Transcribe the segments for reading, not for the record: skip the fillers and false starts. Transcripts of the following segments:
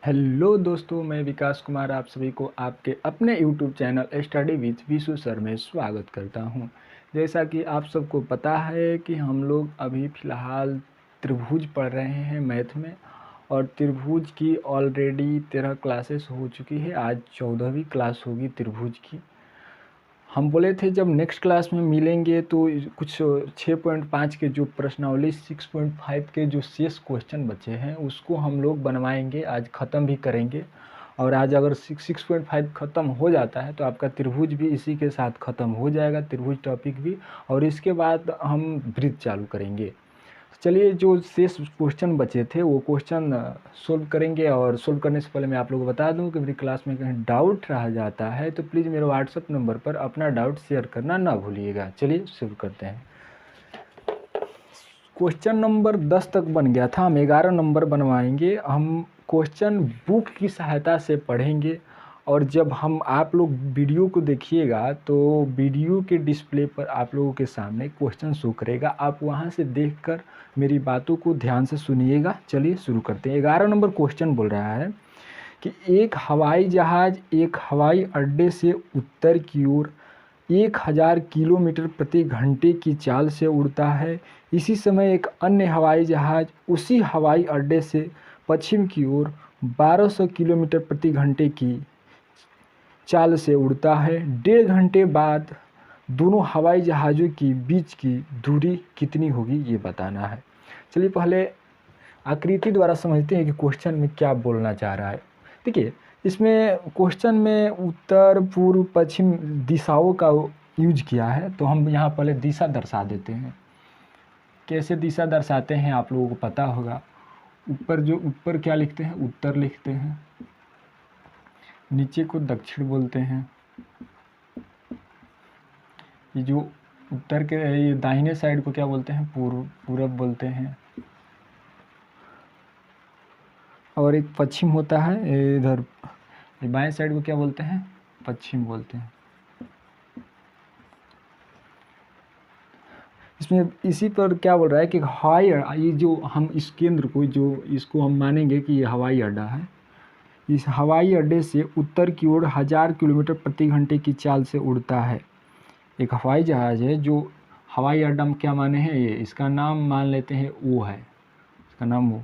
Hello दोस्तों, मैं विकास कुमार आप सभी को आपके अपने YouTube channel study with Vishu sir में स्वागत करता हूं। जैसा कि आप सबको पता है कि हम लोग अभी फ़िलहाल त्रिभुज पढ़ रहे हैं मैथ में, और त्रिभुज की ऑलरेडी 13 क्लासेस हो चुकी है। आज 14वीं क्लास होगी त्रिभुज की। हम बोले थे जब नेक्स्ट क्लास में मिलेंगे तो कुछ 6.5 के जो प्रश्नावली 6.5 के जो शेष क्वेश्चन बचे हैं उसको हम लोग बनवाएंगे, आज ख़त्म भी करेंगे। और आज अगर 6.5 ख़त्म हो जाता है तो आपका त्रिभुज भी इसी के साथ ख़त्म हो जाएगा, त्रिभुज टॉपिक भी। और इसके बाद हम वृत्त चालू करेंगे। चलिए, जो शेष क्वेश्चन बचे थे वो क्वेश्चन सोल्व करेंगे। और सोल्व करने से पहले मैं आप लोगों को बता दूं कि मेरी क्लास में कहीं डाउट रह जाता है तो प्लीज़ मेरे व्हाट्सएप नंबर पर अपना डाउट शेयर करना ना भूलिएगा। चलिए शुरू करते हैं। क्वेश्चन नंबर 10 तक बन गया था, हम 11 नंबर बनवाएंगे। हम क्वेश्चन बुक की सहायता से पढ़ेंगे। और जब हम आप लोग वीडियो को देखिएगा तो वीडियो के डिस्प्ले पर आप लोगों के सामने क्वेश्चन शो करेगा, आप वहां से देखकर मेरी बातों को ध्यान से सुनिएगा। चलिए शुरू करते हैं। 11 नंबर क्वेश्चन बोल रहा है कि एक हवाई जहाज़ एक हवाई अड्डे से उत्तर की ओर 1000 किलोमीटर प्रति घंटे की चाल से उड़ता है। इसी समय एक अन्य हवाई जहाज़ उसी हवाई अड्डे से पश्चिम की ओर 1200 किलोमीटर प्रति घंटे की चाल से उड़ता है। 1.5 घंटे बाद दोनों हवाई जहाज़ों के बीच की दूरी कितनी होगी, ये बताना है। चलिए पहले आकृति द्वारा समझते हैं कि क्वेश्चन में क्या बोलना चाह रहा है। देखिए, इसमें क्वेश्चन में उत्तर पूर्व पश्चिम दिशाओं का यूज किया है, तो हम यहाँ पहले दिशा दर्शा देते हैं। कैसे दिशा दर्शाते हैं आप लोगों को पता होगा। ऊपर क्या लिखते हैं, उत्तर लिखते हैं। नीचे को दक्षिण बोलते हैं। ये जो उत्तर के ये दाहिने साइड को क्या बोलते हैं, पूरब बोलते हैं। और एक पश्चिम होता है इधर, बाएं साइड को क्या बोलते हैं, पश्चिम बोलते हैं। इसमें इसी पर क्या बोल रहा है कि हवाई, ये जो हम इस केंद्र को, जो इसको हम मानेंगे कि ये हवाई अड्डा है, इस हवाई अड्डे से उत्तर की ओर 1000 किलोमीटर प्रति घंटे की चाल से उड़ता है। एक हवाई जहाज़ है जो हवाई अड्डा में क्या माने हैं, ये इसका नाम मान लेते हैं ओ है, इसका नाम वो।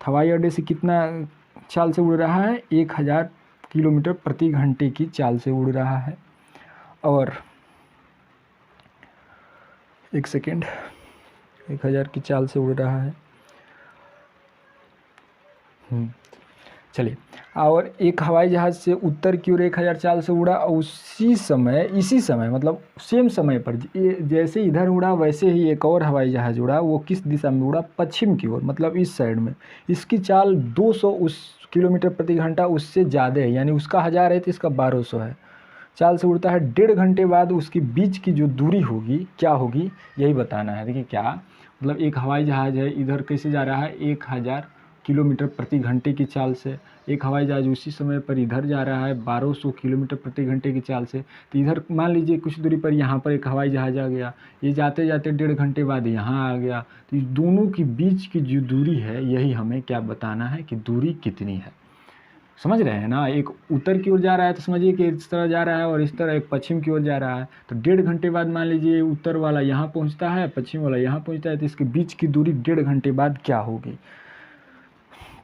हवाई अड्डे से कितना चाल से उड़ रहा है, 1000 किलोमीटर प्रति घंटे की चाल से उड़ रहा है। और एक सेकेंड, 1000 की चाल से उड़ रहा है। चलिए, और एक हवाई जहाज़ से उत्तर की ओर 1000 चाल से उड़ा, इसी समय मतलब सेम समय पर जैसे इधर उड़ा वैसे ही एक और हवाई जहाज़ उड़ा। वो किस दिशा में उड़ा, पश्चिम की ओर, मतलब इस साइड में। इसकी चाल 200 किलोमीटर प्रति घंटा उससे ज़्यादा है, यानी उसका 1000 है तो इसका 1200 है, चाल से उड़ता है। 1.5 घंटे बाद उसकी बीच की जो दूरी होगी क्या होगी, यही बताना है। देखिए क्या मतलब, एक हवाई जहाज़ है, इधर कैसे जा रहा है, 1000 किलोमीटर प्रति घंटे की चाल से। एक हवाई जहाज़ उसी समय पर इधर जा रहा है 1200 किलोमीटर प्रति घंटे की चाल से। तो इधर मान लीजिए कुछ दूरी पर यहाँ पर एक हवाई जहाज़ आ गया, ये जाते जाते 1.5 घंटे बाद यहाँ आ गया। तो इस दोनों की बीच की जो दूरी है, यही हमें क्या बताना है कि दूरी कितनी है। समझ रहे हैं ना। एक उत्तर की ओर जा रहा है तो समझिए कि इस तरह जा रहा है, और इस तरह एक पश्चिम की ओर जा रहा है। तो 1.5 घंटे बाद मान लीजिए उत्तर वाला यहाँ पहुँचता है, पश्चिम वाला यहाँ पहुँचता है, तो इसके बीच की दूरी 1.5 घंटे बाद क्या होगी।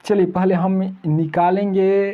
चलिए पहले हम निकालेंगे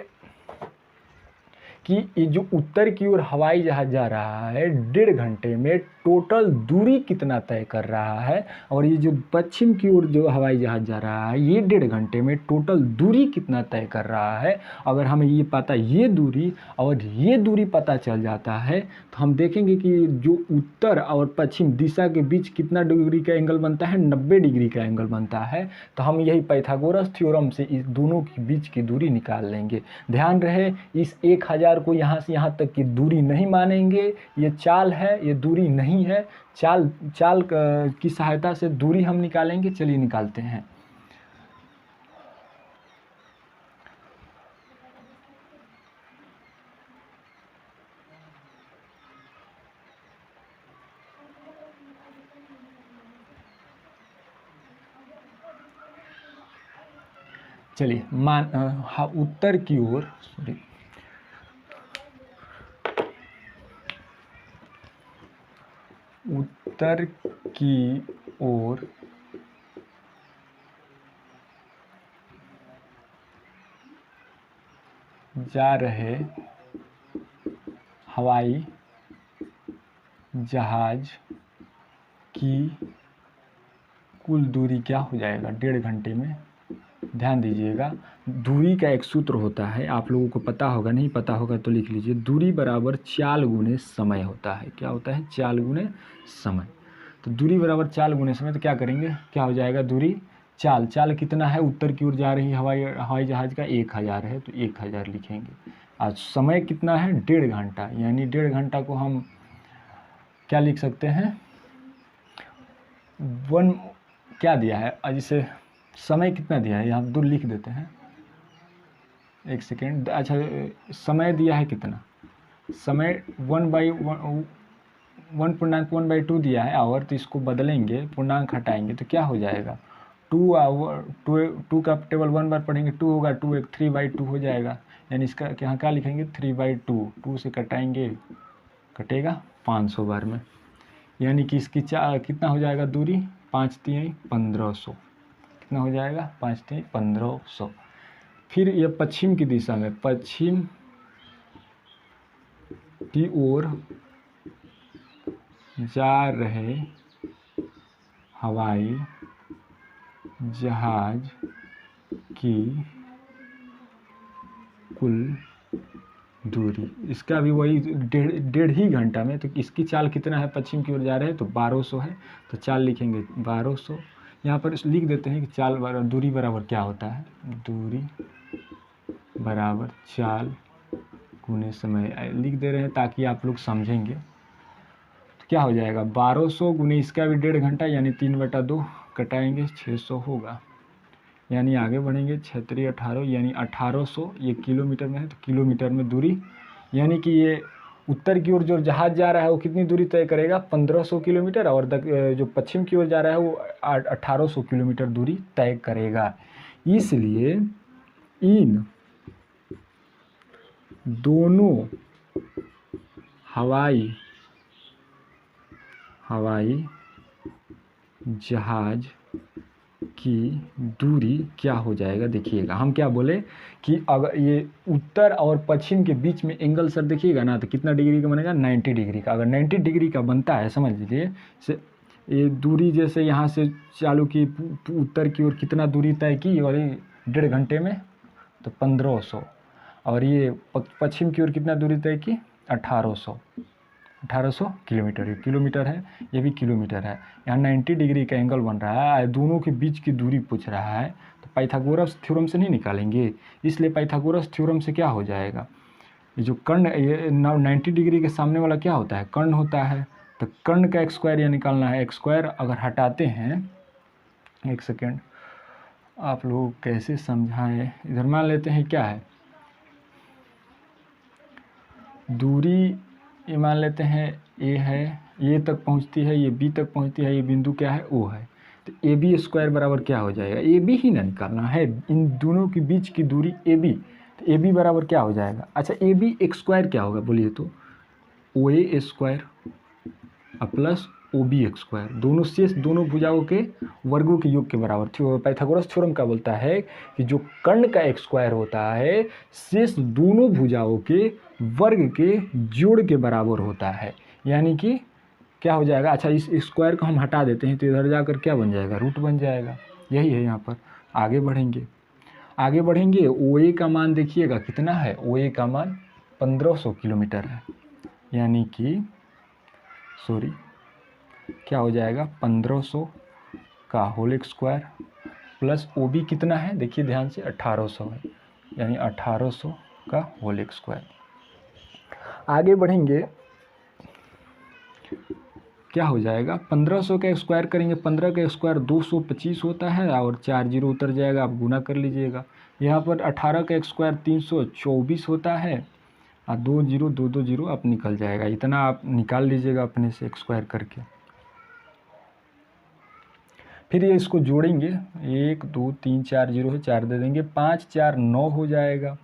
कि ये जो उत्तर की ओर हवाई जहाज जा रहा है 1.5 घंटे में टोटल दूरी कितना तय कर रहा है, और ये जो पश्चिम की ओर जो हवाई जहाज जा रहा है ये 1.5 घंटे में टोटल दूरी कितना तय कर रहा है। अगर हमें ये पता, ये दूरी और ये दूरी पता चल जाता है तो हम देखेंगे कि जो उत्तर और पश्चिम दिशा के बीच कितना डिग्री का एंगल बनता है, 90 डिग्री का एंगल बनता है। तो हम यही पाइथागोरस थ्योरम से इस दोनों के बीच की दूरी निकाल लेंगे। ध्यान रहे, इस 1000 को यहाँ से यहाँ तक की दूरी नहीं मानेंगे, ये चाल है, ये दूरी नहीं है। चाल की सहायता से दूरी हम निकालेंगे। चलिए निकालते हैं। चलिए हाँ, उत्तर की ओर सॉरी उत्तर की ओर जा रहे हवाई जहाज की कुल दूरी क्या हो जाएगा 1.5 घंटे में। ध्यान दीजिएगा, दूरी का एक सूत्र होता है, आप लोगों को पता होगा, नहीं पता होगा तो लिख लीजिए। दूरी बराबर चाल गुने समय होता है। क्या होता है? चाल गुने समय। तो दूरी बराबर चाल गुने समय, तो क्या करेंगे, क्या हो जाएगा, दूरी चाल कितना है, उत्तर की ओर जा रही हवाई जहाज़ का 1000 है, तो 1000 लिखेंगे। आज समय कितना है, 1.5 घंटा, यानी 1.5 घंटा को हम क्या लिख सकते हैं, वन क्या दिया है, जैसे समय कितना दिया है, यहाँ दूर लिख देते हैं, एक सेकेंड। अच्छा, समय दिया है कितना, समय 1/1.1/2 दिया है आवर, तो इसको बदलेंगे, पूर्णांक हटाएंगे तो क्या हो जाएगा, 2 आवर, 2 का टेबल 1 बार पढ़ेंगे 2 होगा, 2 एक 3/2 हो जाएगा, यानी इसका यहाँ क्या लिखेंगे 3/2, 2 से कटाएंगे, कटेगा 500 बार में, यानी कि इसकी कितना हो जाएगा दूरी, 5 3 1500, कितना हो जाएगा, 5 3 1500। फिर ये पश्चिम की दिशा में, पश्चिम की ओर जा रहे हवाई जहाज की कुल दूरी, इसका भी वही 1.5 ही घंटा में, तो इसकी चाल कितना है, पश्चिम की ओर जा रहे हैं तो 1200 है, तो चाल लिखेंगे 1200। यहाँ पर लिख देते हैं कि चाल बराबर दूरी बराबर क्या होता है, दूरी बराबर चाल गुने समय लिख दे रहे हैं ताकि आप लोग समझेंगे। तो क्या हो जाएगा, 1200 गुने इसका भी 1.5 घंटा, यानी 3/2 कटाएंगे, 600 होगा, यानी आगे बढ़ेंगे, 6 18, यानी 1800, ये किलोमीटर में है, तो किलोमीटर में दूरी, यानी कि ये उत्तर की ओर जो जहाज़ जा रहा है वो कितनी दूरी तय करेगा, 1500 किलोमीटर, और जो पश्चिम की ओर जा रहा है वो 1800 किलोमीटर दूरी तय करेगा। इसलिए इन दोनों हवाई जहाज की दूरी क्या हो जाएगा, देखिएगा, हम क्या बोले कि अगर ये उत्तर और पश्चिम के बीच में एंगल सर देखिएगा ना, तो कितना डिग्री का बनेगा, 90 डिग्री का। अगर 90 डिग्री का बनता है, समझ लीजिए, ये दूरी जैसे यहाँ से चालू की, उत्तर की ओर कितना दूरी तय की, और 1.5 घंटे में, तो 1500, और ये पश्चिम की ओर कितना दूरी तय की, 1800 किलोमीटर, ये किलोमीटर है, ये भी किलोमीटर है। यहाँ 90 डिग्री का एंगल बन रहा है, दोनों के बीच की दूरी पूछ रहा है, तो पाइथागोरस थ्योरम से नहीं निकालेंगे। इसलिए पाइथागोरस थ्योरम से क्या हो जाएगा, ये जो कर्ण, ये 90 डिग्री के सामने वाला क्या होता है, कर्ण होता है, तो कर्ण का x² यह निकालना है। x² अगर हटाते हैं, एक सेकेंड, आप लोग कैसे समझाएं, इधर मान लेते हैं क्या है, दूरी ये मान लेते हैं ए है, ए तक पहुंचती है, ये बी तक पहुंचती है, ये बिंदु क्या है, ओ है, तो ए बी स्क्वायर बराबर क्या हो जाएगा, ए बी ही ना निकालना है, इन दोनों के बीच की दूरी ए बी, तो ए बी बराबर क्या हो जाएगा, अच्छा ए बी एक स्क्वायर क्या होगा बोलिए तो, ओ ए स्क्वायर प्लस ओ बी एक स्क्वायर, दोनों शेष दोनों भुजाओं के वर्गों के योग के बराबर। पाइथागोरस थ्योरम क्या बोलता है कि जो कर्ण का एक स्क्वायर होता है शेष दोनों भुजाओं के वर्ग के जोड़ के बराबर होता है, यानी कि क्या हो जाएगा, अच्छा इस स्क्वायर को हम हटा देते हैं तो इधर जाकर क्या बन जाएगा, रूट बन जाएगा। यही है यहाँ पर। आगे बढ़ेंगे, ओ ए का मान देखिएगा कितना है, ओ ए का मान 1500 किलोमीटर है, यानी कि सॉरी क्या हो जाएगा, 1500 का whole square plus O B कितना है, देखिए ध्यान से 1800 है, यानी 1800 का होल स्क्वायर। आगे बढ़ेंगे, क्या हो जाएगा, 1500 का स्क्वायर करेंगे, 15 का स्क्वायर 225 होता है, और 4 जीरो उतर जाएगा, आप गुना कर लीजिएगा। यहाँ पर 18 का स्क्वायर 324 होता है, और 2 जीरो 2 2 जीरो आप निकल जाएगा, इतना आप निकाल लीजिएगा अपने से स्क्वायर करके। फिर ये इसको जोड़ेंगे, 1 2 3 4 जीरो है, 4 दे देंगे, 5 4 9 हो जाएगा,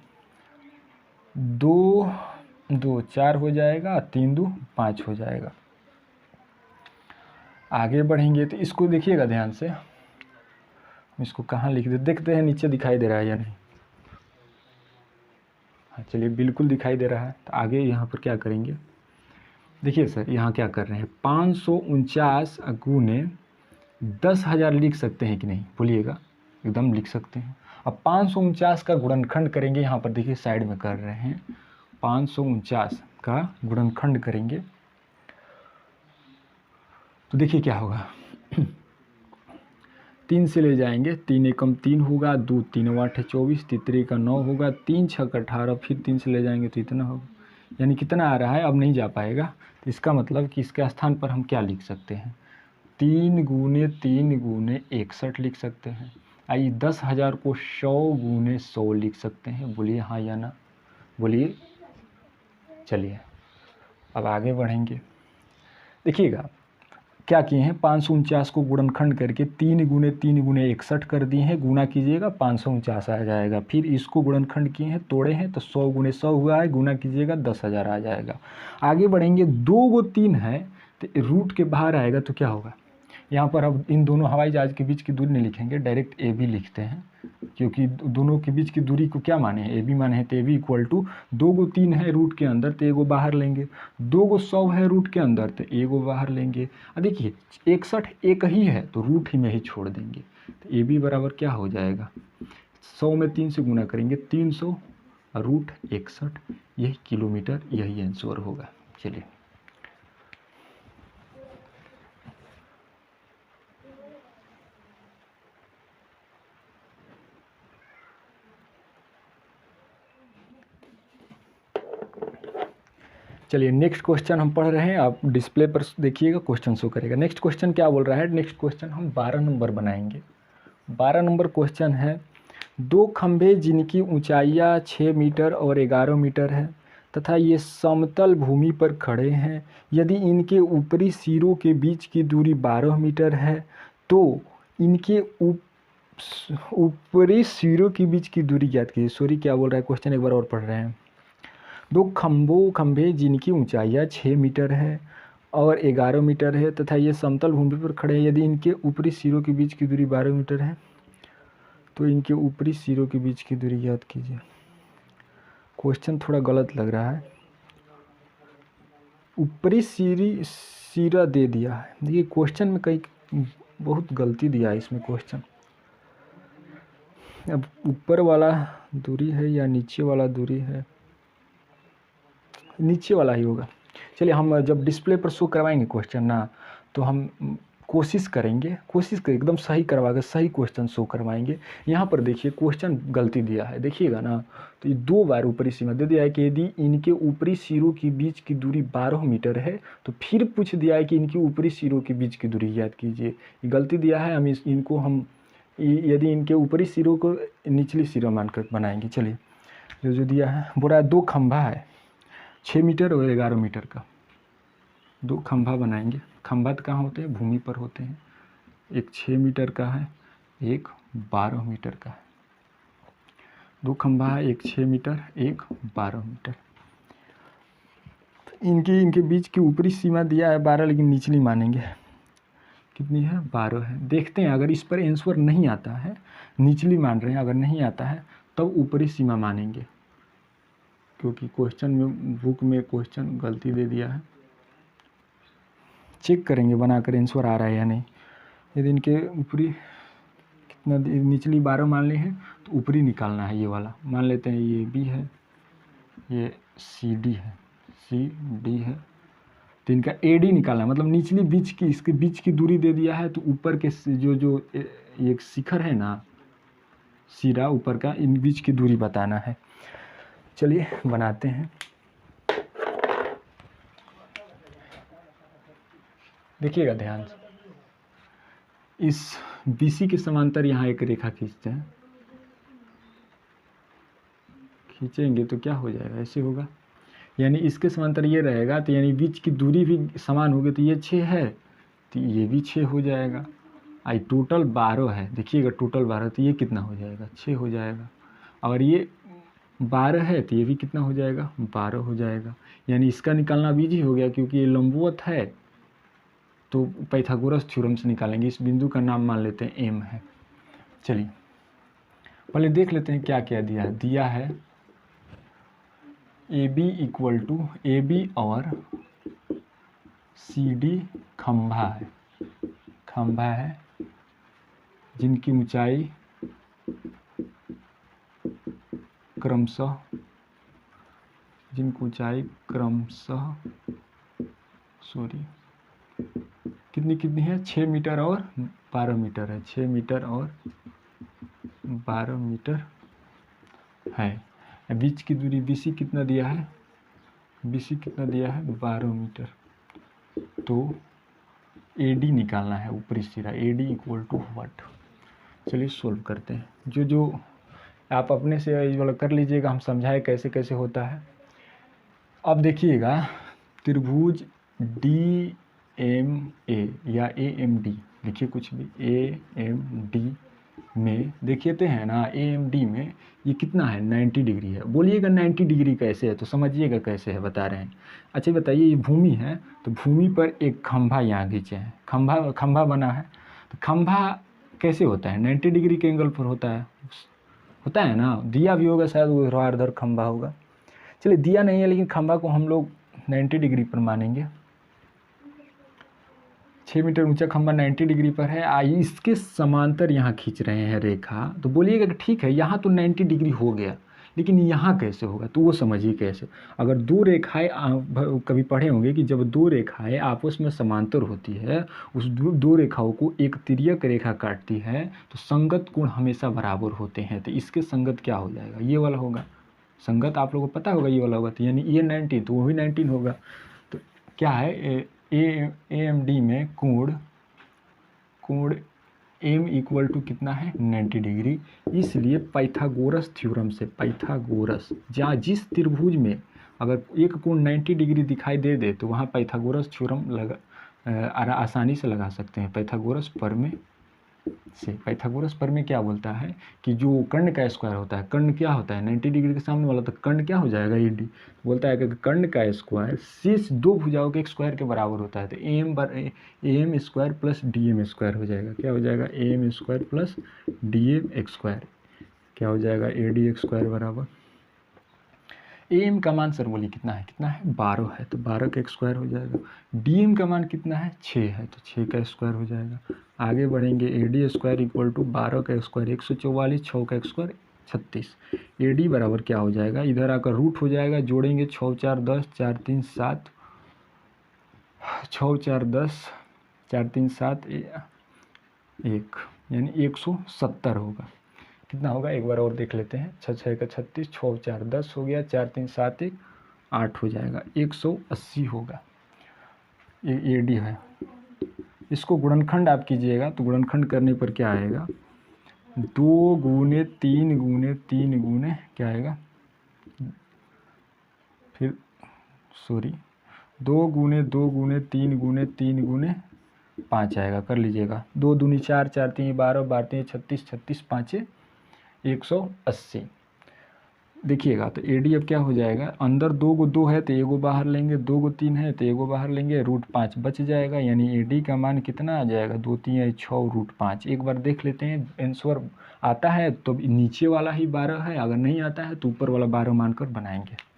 2 2 4 हो जाएगा, 3 2 5 हो जाएगा। आगे बढ़ेंगे तो इसको देखिएगा ध्यान से, इसको कहाँ लिख दे, देखते हैं नीचे दिखाई दे रहा है या नहीं। हाँ चलिए, बिल्कुल दिखाई दे रहा है। तो आगे यहाँ पर क्या करेंगे, देखिए सर यहाँ क्या कर रहे हैं, 549 गुने 10,000 लिख सकते हैं कि नहीं, बोलिएगा। एकदम लिख सकते हैं। अब 549 का गुणनखंड करेंगे, यहाँ पर देखिए साइड में कर रहे हैं, 549 का गुणनखंड करेंगे तो देखिए क्या होगा, 3 से ले जाएंगे, 3 एकम 3 होगा, 2 3 8 24, तितरी का 9 होगा, 3 6 18, फिर 3 से ले जाएंगे तो इतना होगा, यानी कितना आ रहा है, अब नहीं जा पाएगा। तो इसका मतलब कि इसके स्थान पर हम क्या लिख सकते हैं, 3 गुने 3 गुने 61 लिख सकते हैं। आइए 10,000 को 100 गुने 100 लिख सकते हैं, बोलिए हाँ या ना, बोलिए। चलिए अब आगे बढ़ेंगे, देखिएगा क्या किए हैं, 549 को गुणनखंड करके 3 गुने 3 गुने 61 कर दिए हैं, गुना कीजिएगा 549 आ जाएगा। फिर इसको गुणनखंड किए हैं, तोड़े हैं तो 100 गुने 100 हुआ है, गुना कीजिएगा 10,000 आ जाएगा। आगे बढ़ेंगे, 2 गो 3 है तो रूट के बाहर आएगा तो क्या होगा, यहाँ पर अब इन दोनों हवाई जहाज के बीच की दूरी नहीं लिखेंगे, डायरेक्ट ए बी लिखते हैं, क्योंकि दोनों के बीच की दूरी को क्या माने हैं, ए बी माने हैं। तो ए बी इक्वल टू 2 गो 3 है रूट के अंदर तो एगो बाहर लेंगे, 2 गो 100 है रूट के अंदर तो एगो बाहर लेंगे। अब देखिए 61 एक ही है तो रूट ही में ही छोड़ देंगे, तो ए बी बराबर क्या हो जाएगा, 100 में 3 से गुना करेंगे 300 रूट 61, यही किलोमीटर, यही आंसर होगा। चलिए चलिए नेक्स्ट क्वेश्चन हम पढ़ रहे हैं, आप डिस्प्ले पर देखिएगा, क्वेश्चन शो करेगा। नेक्स्ट क्वेश्चन क्या बोल रहा है, नेक्स्ट क्वेश्चन हम 12 नंबर बनाएंगे। 12 नंबर क्वेश्चन है, 2 खंभे जिनकी ऊंचाइयाँ 6 मीटर और 11 मीटर है तथा ये समतल भूमि पर खड़े हैं, यदि इनके ऊपरी सिरों के बीच की दूरी 12 मीटर है तो इनके ऊपरी सिरों के बीच की दूरी ज्ञात कीजिए। सॉरी क्या बोल रहा है क्वेश्चन, एक बार और पढ़ रहे हैं। 2 खंभे जिनकी ऊंचाइयाँ 6 मीटर है और 11 मीटर है तथा ये समतल भूमि पर खड़े हैं, यदि इनके ऊपरी सिरों के बीच की दूरी 12 मीटर है तो इनके ऊपरी सिरों के बीच की दूरी याद कीजिए। क्वेश्चन थोड़ा गलत लग रहा है, ऊपरी सिरा दे दिया है, देखिए क्वेश्चन में कई बहुत गलती दिया है इसमें क्वेश्चन। अब ऊपर वाला दूरी है या नीचे वाला दूरी है, नीचे वाला ही होगा। चलिए हम जब डिस्प्ले पर शो करवाएंगे क्वेश्चन ना, तो हम कोशिश करेंगे, एकदम सही करवा के सही क्वेश्चन शो करवाएंगे। यहाँ पर देखिए क्वेश्चन गलती दिया है, देखिएगा ना, तो ये 2 बार ऊपरी सीमा दे दिया है कि यदि इनके ऊपरी सिरों के बीच की दूरी 12 मीटर है, तो फिर पूछ दिया है कि इनकी ऊपरी सिरों के बीच की दूरी याद कीजिए। ये गलती दिया है, हम इनको हम यदि इनके ऊपरी सिरों को निचली सिरा मानकर बनाएंगे। चलिए जो दिया है, बोला 2 खंभा है 6 मीटर और 11 मीटर का, 2 खंभा बनाएंगे। खंभा तो कहाँ होते हैं, भूमि पर होते हैं। एक 6 मीटर का है, एक 12 मीटर का है। 2 खंभा है, एक 6 मीटर, एक 12 मीटर। इनके बीच की ऊपरी सीमा दिया है 12, लेकिन निचली मानेंगे कितनी है, 12 है। देखते हैं अगर इस पर आंसर नहीं आता है, निचली मान रहे हैं, अगर नहीं आता है तब ऊपरी सीमा मानेंगे, क्योंकि क्वेश्चन में बुक में क्वेश्चन गलती दे दिया है। चेक करेंगे बनाकर आंसर आ रहा है या नहीं। यदि इनके ऊपरी कितना, निचली 12 मान ली है तो ऊपरी निकालना है, ये वाला मान लेते हैं, ये बी है, ये सी डी है, सी डी है, तो इनका ए डी निकालना है, मतलब निचली बीच की, इसके बीच की दूरी दे दिया है, तो ऊपर के जो एक शिखर है ना, सिरा ऊपर का, इन बीच की दूरी बताना है। चलिए बनाते हैं। देखिएगा ध्यान से, इस BC के समांतर यहाँ एक रेखा खींचते हैं, खींचेंगे तो क्या हो जाएगा, ऐसे होगा, यानी इसके समांतर ये रहेगा, तो यानी बीच की दूरी भी समान होगी, तो ये 6 है तो ये भी 6 हो जाएगा। आई टोटल 12 है, देखिएगा टोटल 12, तो ये कितना हो जाएगा 6 हो जाएगा। और ये 12 है तो ये भी कितना हो जाएगा 12 हो जाएगा। यानी इसका निकालना भी इजी हो गया, क्योंकि ये लंबवत है तो पाइथागोरस थ्योरम से निकालेंगे। इस बिंदु का नाम मान लेते हैं एम है। चलिए पहले देख लेते हैं क्या क्या दिया है। दिया है A B equal to, A B और सी डी खंभा है, खंभा है जिनकी ऊंचाई क्रमशः, जिनकी ऊंचाई क्रमशः कितनी कितनी है 6 मीटर और 12 मीटर है, 6 मीटर और 12 मीटर है। बीच की दूरी BC कितना दिया है, BC कितना दिया है 12 मीटर। तो AD निकालना है ऊपरी सिरा, AD इक्वल टू व्हाट। चलिए सोल्व करते हैं। जो जो आप अपने से वाला कर लीजिएगा, हम समझाए कैसे कैसे होता है। अब देखिएगा त्रिभुज DMA या AMD, देखिए कुछ भी AMD में देखते हैं ना, AMD में ये कितना है 90 डिग्री है। बोलिएगा 90 डिग्री कैसे है, तो समझिएगा कैसे है बता रहे हैं। अच्छा बताइए, ये भूमि है तो भूमि पर एक खंभा यहाँ खींचे हैं, खंभा बना है। तो खंभा कैसे होता है 90 डिग्री के एंगल पर होता है ना। दिया भी होगा शायद वो इधर खंभा होगा। चलिए दिया नहीं है लेकिन खंभा को हम लोग 90 डिग्री पर मानेंगे। 6 मीटर ऊंचा खंभा 90 डिग्री पर है। आइए इसके समांतर यहाँ खींच रहे हैं रेखा। तो बोलिएगा कि ठीक है यहाँ तो 90 डिग्री हो गया, लेकिन यहाँ कैसे होगा, तो वो समझिए कैसे। अगर दो रेखाएं, कभी पढ़े होंगे कि जब दो रेखाएं आपस में समांतर होती है, उस दो रेखाओं को एक तिर्यक रेखा काटती है तो संगत कोण हमेशा बराबर होते हैं। तो इसके संगत क्या हो जाएगा, ये वाला होगा संगत, आप लोगों को पता होगा ये वाला होगा। तो यानी ये 19 तो वो भी 19 होगा। तो क्या है AMD में कोण M इक्वल टू कितना है 90 डिग्री। इसलिए पाइथागोरस थ्योरम से, पाइथागोरस जहाँ जिस त्रिभुज में अगर एक कोण 90 डिग्री दिखाई दे तो वहाँ पाइथागोरस थ्योरम आसानी से लगा सकते हैं। पाइथागोरस प्रमेय से, पाइथागोरस प्रमेय क्या बोलता है कि जो कर्ण का स्क्वायर होता है, कर्ण क्या होता है 90 डिग्री के सामने वाला, तो कर्ण क्या हो जाएगा AD। बोलता है कि कर्ण का स्क्वायर शीर्ष दो भुजाओं के स्क्वायर के बराबर होता है। तो AM square plus DM square हो जाएगा। क्या हो जाएगा AM square plus DM square, क्या हो जाएगा AD स्क्वायर बराबर। AM का मान सर बोलिए कितना है 12 है, तो 12 का स्क्वायर हो जाएगा। DM का मान कितना है 6 है, तो 6 का स्क्वायर हो जाएगा। आगे बढ़ेंगे AD स्क्वायर इक्वल टू 12 का स्क्वायर 144, 6 का स्क्वायर 36। AD बराबर क्या हो जाएगा, इधर आकर रूट हो जाएगा, जोड़ेंगे 6 4 10, 4 3 7, 6 4 10, 4 3 7 1, यानी 170 होगा। कितना होगा एक बार और देख लेते हैं। 6 6 का 36, 6 4 10 हो गया, 4 3 7 1 8 हो जाएगा, 180 होगा। ये AD है। इसको गुणनखंड आप कीजिएगा तो गुणनखंड करने पर क्या आएगा 2 गुने 3 गुने 3 गुने क्या आएगा, फिर 2 गुने 2 गुने 3 गुने 3 गुने 5 आएगा। कर लीजिएगा, 2 दूनी 4, 4 3 12, 12 3 36, 36 5 180। देखिएगा तो AD अब क्या हो जाएगा, अंदर 2 को 2 है तो एगो बाहर लेंगे, 2 को 3 है तो एगो बाहर लेंगे, √5 बच जाएगा। यानी AD का मान कितना आ जाएगा 2 3 6 √5। एक बार देख लेते हैं आंसर आता है तो नीचे वाला ही 12 है, अगर नहीं आता है तो ऊपर वाला 12 मानकर बनाएंगे।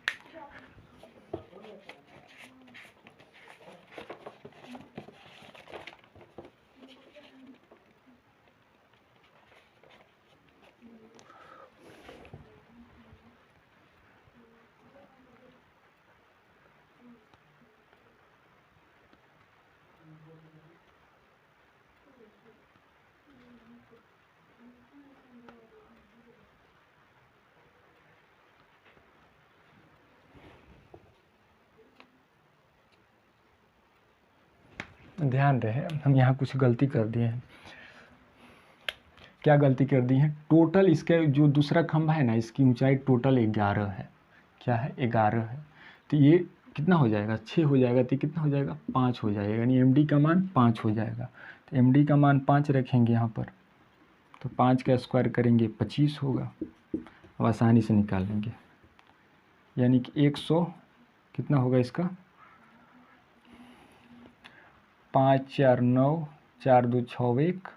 ध्यान रहे हम यहाँ कुछ गलती कर दिए हैं। क्या गलती कर दी है, टोटल इसका जो दूसरा खंभा है ना, इसकी ऊंचाई टोटल 11 है। क्या है 11 है, तो ये कितना हो जाएगा 6 हो जाएगा, तो कितना हो जाएगा 5 हो जाएगा, यानी MD का मान 5 हो जाएगा। तो एम डी का मान 5 रखेंगे यहाँ पर, तो 5 का स्क्वायर करेंगे 25 होगा। अब आसानी से निकाल लेंगे, यानी कि 100 कितना होगा इसका, 5 4 9 4 2 6 1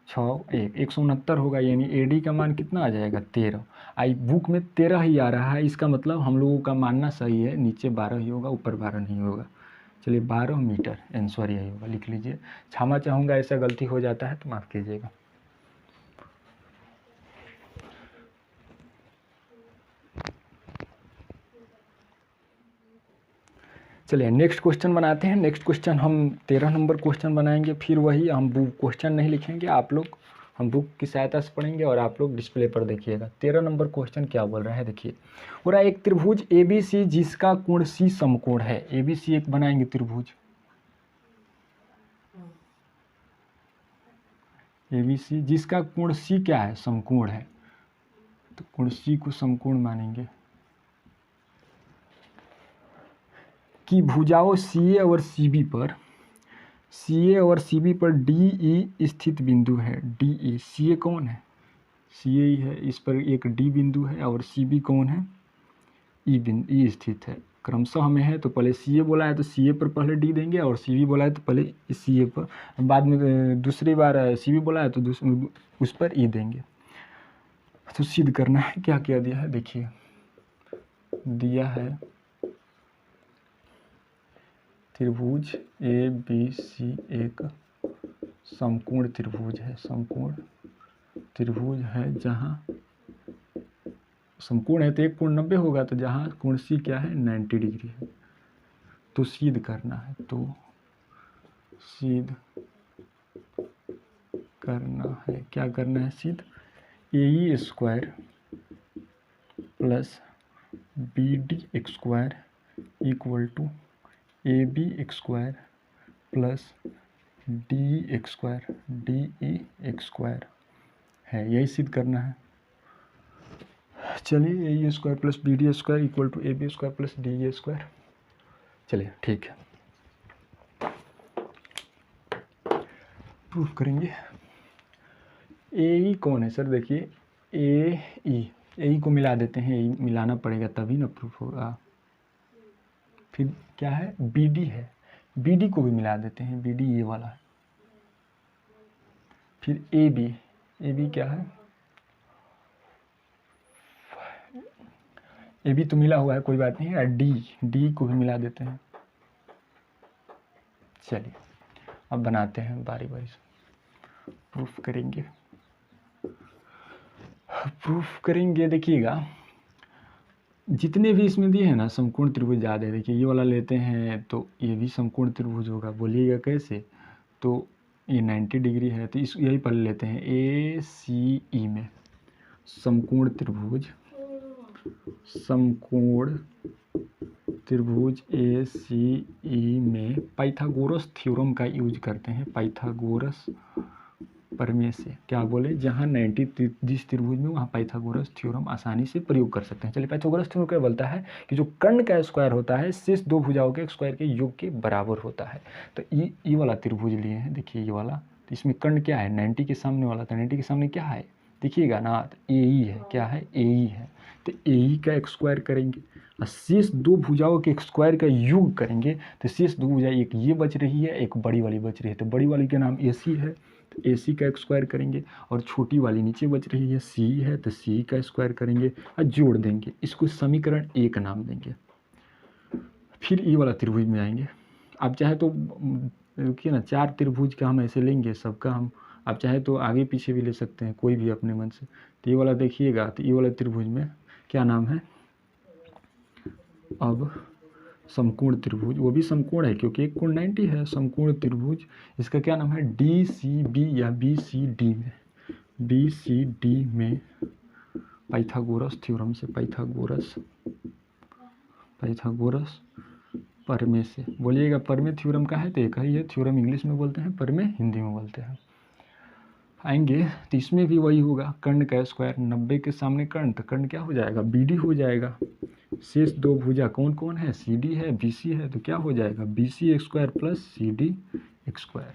6 1 169 होगा। यानी ए डी का मान कितना आ जाएगा 13। आई बुक में 13 ही आ रहा है, इसका मतलब हम लोगों का मानना सही है, नीचे 12 ही होगा, ऊपर 12 नहीं होगा। चलिए 12 मीटर आंसर यही होगा, लिख लीजिए। क्षमा चाहूँगा ऐसा गलती हो जाता है तो माफ़ कीजिएगा। चलिए नेक्स्ट क्वेश्चन बनाते हैं। नेक्स्ट क्वेश्चन हम 13 नंबर क्वेश्चन बनाएंगे। फिर वही हम बुक क्वेश्चन नहीं लिखेंगे, आप लोग हम बुक की सहायता से पढ़ेंगे और आप लोग डिस्प्ले पर देखिएगा। 13 नंबर क्वेश्चन क्या बोल रहा है देखिए। बोल रहा है एक त्रिभुज ए बी सी जिसका कोण सी समकोण है। ए बी सी एक बनाएंगे त्रिभुज, ए बी सी जिसका कोण सी क्या है समकोण है, तो कोण सी को समकोण मानेंगे। कि भुजाओं सी ए और सी बी पर, सी ए और सी बी पर डी ई स्थित बिंदु है। डी ई, सी ए कौन है, सी ए ही है, इस पर एक डी बिंदु है, और सी बी कौन है, ई बिंदु, ई स्थित है। क्रमशः हमें है तो पहले सी ए बोला है तो सी ए पर पहले डी देंगे, और सी बी बोला है तो पहले सी ए पर, बाद में दूसरी बार सी बी बोला है तो उस पर ई देंगे। तो सिद्ध करना है, क्या क्या दिया है देखिए। दिया है त्रिभुज ए बी सी एक समकोण त्रिभुज है। समकोण त्रिभुज है जहाँ समकोण है तो एक कोण 90 होगा, तो जहाँ कोण सी क्या है 90 डिग्री है। तो सिद्ध करना है, तो सिद्ध करना है, क्या करना है सिद्ध। A E square plus B D x square equal to A B x square plus D x square D E X square है, यही सिद्ध करना है। चलिए A square plus B D square equal to A B square plus D A square. चलिए ठीक है, proof करेंगे। ए ई कौन है सर, देखिए ए ई को मिला देते हैं, ए मिलाना पड़ेगा तभी ना प्रूफ होगा। फिर क्या है बी डी है, बी डी को भी मिला देते हैं, बी डी ये वाला है। फिर ए बी क्या है, ए बी तो मिला हुआ है कोई बात नहीं है, डी को भी मिला देते हैं। चलिए अब बनाते हैं बारी बारी से, प्रूफ करेंगे। प्रूफ करेंगे देखिएगा, जितने भी इसमें दिए हैं ना समकोण त्रिभुज ज़्यादा है। देखिए ये वाला लेते हैं तो ये भी समकोण त्रिभुज होगा, बोलिएगा कैसे। तो ये 90 डिग्री है तो इस यही पहले लेते हैं। ए सी ई में समकोण त्रिभुज, समकोण त्रिभुज ए सी ई में पाइथागोरस थ्योरम का यूज करते हैं। पाइथागोरस प्रमेय से क्या बोले, जहाँ 90 जिस त्रिभुज में वहाँ पाइथागोरस थ्योरम आसानी से प्रयोग कर सकते हैं। चलिए पाइथागोरस थ्योरम क्या बोलता है कि जो कर्ण का स्क्वायर होता है शेष दो भुजाओं के स्क्वायर के योग के बराबर होता है। तो ये वाला त्रिभुज लिए हैं, देखिए ये वाला, तो इसमें कर्ण क्या है 90 के सामने वाला, तो 90 के सामने क्या है देखिएगा ना, तो ए ई है, क्या है ए ई है। तो ए ई का एक स्क्वायर करेंगे और शेष दो भुजाओं के एक स्क्वायर का योग करेंगे, तो शेष दो भुजा एक ये बच रही है, एक बड़ी वाली बच रही है, तो बड़ी वाली का नाम ए सी है, तो ए सी का एक स्क्वायर करेंगे, और छोटी वाली नीचे बच रही है सी है, तो सी का स्क्वायर करेंगे और जोड़ देंगे, इसको समीकरण ए का नाम देंगे। फिर ये वाला त्रिभुज में आएंगे। आप चाहे तो देखिए ना 4 त्रिभुज का हम ऐसे लेंगे, सबका हम आप चाहे तो आगे पीछे भी ले सकते हैं, कोई भी अपने मन से। तो ये वाला देखिएगा, तो ये वाला त्रिभुज में क्या नाम है, अब समकोण त्रिभुज, वो भी समकोण है क्योंकि एक कोण 90 है। समकोण त्रिभुज, इसका क्या नाम है डी सी बी या बी सी डी में, बी सी डी में पाइथागोरस थ्योरम से, पाइथागोरस प्रमेय से। बोलिएगा प्रमेय थ्योरम का है तो एक ही है, थ्योरम इंग्लिश में बोलते हैं, प्रमेय हिंदी में बोलते हैं। आएंगे तो इसमें भी वही होगा, कर्ण का स्क्वायर, 90 के सामने कर्ण, तो कर्ण क्या हो जाएगा बी डी हो जाएगा। शेष दो भुजा कौन कौन है, सी डी है, बी सी है, तो क्या हो जाएगा B C x square plus C D x square.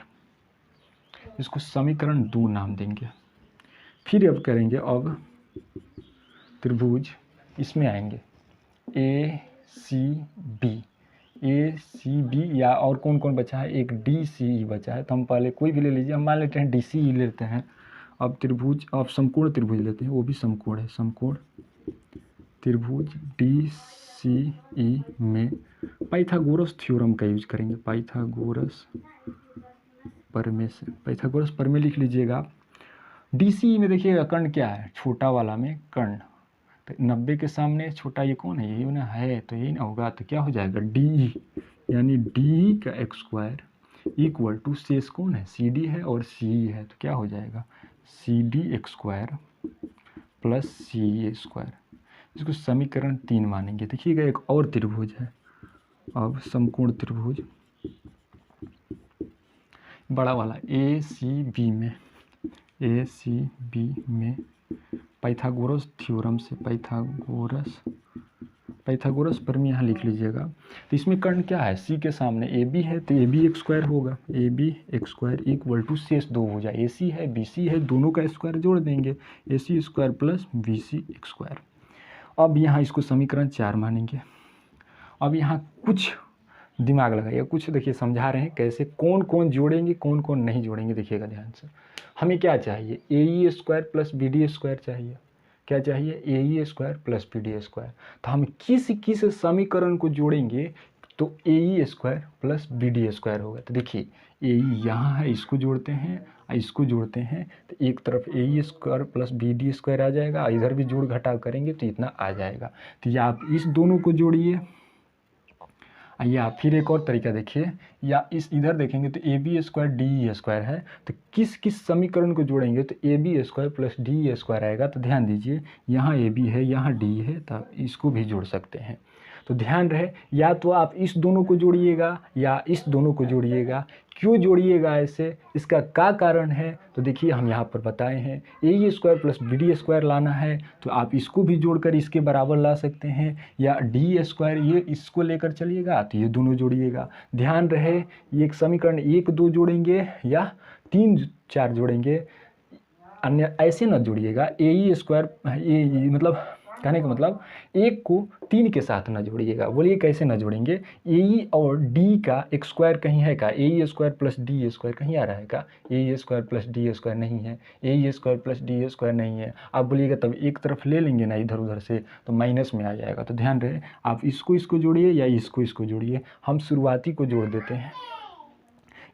इसको समीकरण 2 नाम देंगे। फिर अब करेंगे, अब त्रिभुज इसमें आएंगे ए सी बी, या और कौन कौन बचा है, एक डी सी ई बचा है, तो हम पहले कोई भी ले लीजिए, हम मान लेते हैं डी सी ई लेते हैं। अब त्रिभुज, अब समकोण त्रिभुज लेते हैं, वो भी समकोण है, समकोण त्रिभुज डी सी ई में पाइथागोरस थ्योरम का यूज करेंगे, पाइथागोरस प्रमेय लिख लीजिएगा आप। डी सी ई में देखिएगा कर्ण क्या है, छोटा वाला में कर्ण, तो 90 के सामने छोटा ये कौन है, यही ना है, तो यही ना होगा, तो क्या हो जाएगा डी, यानी डी का एक्स स्क्वायर इक्वल टू शेष कौन है, सी डी है और सी है, तो क्या हो जाएगा C D x square plus C A square. इसको समीकरण 3 मानेंगे। देखिएगा एक और त्रिभुज है, अब समकोण त्रिभुज बड़ा वाला ए सी बी में पाइथागोरस थ्योरम से, पाइथागोरस प्रमेय यहाँ लिख लीजिएगा। तो इसमें कर्ण क्या है, सी के सामने ए बी है, तो ए बी एक्स स्क्वायर होगा, A B x square equal to शेष 2 हो जाए, ए सी है बी सी है, दोनों का स्क्वायर जोड़ देंगे, A C square plus B C x square. अब यहाँ इसको समीकरण 4 मानेंगे। अब यहाँ कुछ दिमाग लगाइए, कुछ देखिए समझा रहे हैं कैसे, कौन कौन जोड़ेंगे कौन कौन नहीं जोड़ेंगे, देखिएगा ध्यान से। हमें क्या चाहिए, A E square plus B D square चाहिए, क्या चाहिए, A E square plus B D square. तो हम किस किस समीकरण को जोड़ेंगे, तो A E square plus B D square होगा। तो देखिए ए ई यहाँ है, इसको जोड़ते हैं, इसको जोड़ते हैं, तो एक तरफ A E square plus B D square आ जाएगा, इधर भी जोड़ घटाव करेंगे तो इतना आ जाएगा। तो या आप इस दोनों को जोड़िए, या फिर एक और तरीका देखिए, या इस इधर देखेंगे तो A B square D E square है, तो किस किस समीकरण को जोड़ेंगे, तो A B square plus D E square आएगा। तो ध्यान दीजिए यहाँ ए बी है, यहाँ डी है, तो इसको भी जोड़ सकते हैं। तो ध्यान रहे, या तो आप इस दोनों को जोड़िएगा या इस दोनों को जोड़िएगा। क्यों जोड़िएगा ऐसे, इसका क्या कारण है, तो देखिए हम यहाँ पर बताए हैं, A square plus B D square लाना है, तो आप इसको भी जोड़कर इसके बराबर ला सकते हैं, या डी स्क्वायर ये इसको लेकर चलिएगा, तो ये दोनों जोड़िएगा। ध्यान रहे, ये एक समीकरण 1 2 जोड़ेंगे या 3 4 जोड़ेंगे, अन्य ऐसे न जोड़िएगा। ए स्क्वायर ये मतलब कहने का मतलब 1 को 3 के साथ न जोड़िएगा। बोलिए कैसे न जोड़ेंगे, ए और डी का एक स्क्वायर कहीं है का, ए स्क्वायर प्लस डी स्क्वायर कहीं आ रहा है का, ए स्क्वायर प्लस डी स्क्वायर नहीं है, ए स्क्वायर प्लस डी स्क्वायर नहीं है। आप बोलिएगा तब एक तरफ ले लेंगे ना इधर उधर से, तो माइनस में आ जाएगा। तो ध्यान रहे, आप इसको जोड़िए या इसको जोड़िए। हम शुरुआती को जोड़ देते हैं,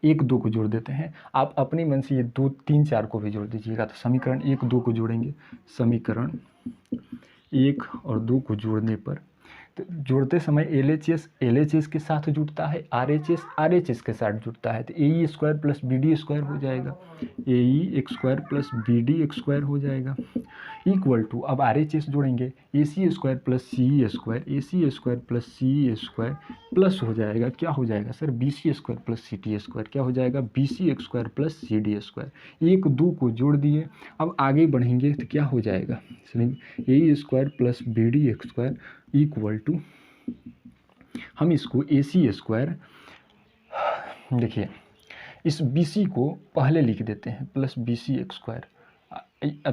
1 2 को जोड़ देते हैं, आप अपने मन से ये 2 3 4 को भी जोड़ दीजिएगा। तो समीकरण 1 2 को जोड़ेंगे, समीकरण 1 और 2 को जोड़ने पर, तो जोड़ते समय एल एच एस के साथ जुड़ता है, आर एच एस के साथ जुड़ता है, तो A E square plus B D square हो जाएगा, A E X square plus B D x square हो जाएगा, इक्वल टू, अब आर एच एस जोड़ेंगे, A C square plus C square, A C square plus C square plus हो जाएगा, क्या हो जाएगा sir, B C square plus C T square, क्या हो जाएगा, B C x square plus C D square. 1 2 को जोड़ दिए, अब आगे बढ़ेंगे तो क्या हो जाएगा, A square plus B D x square equal to, हम इसको ए सी स्क्वायर, देखिए इस बी सी को पहले लिख देते हैं plus B C x square,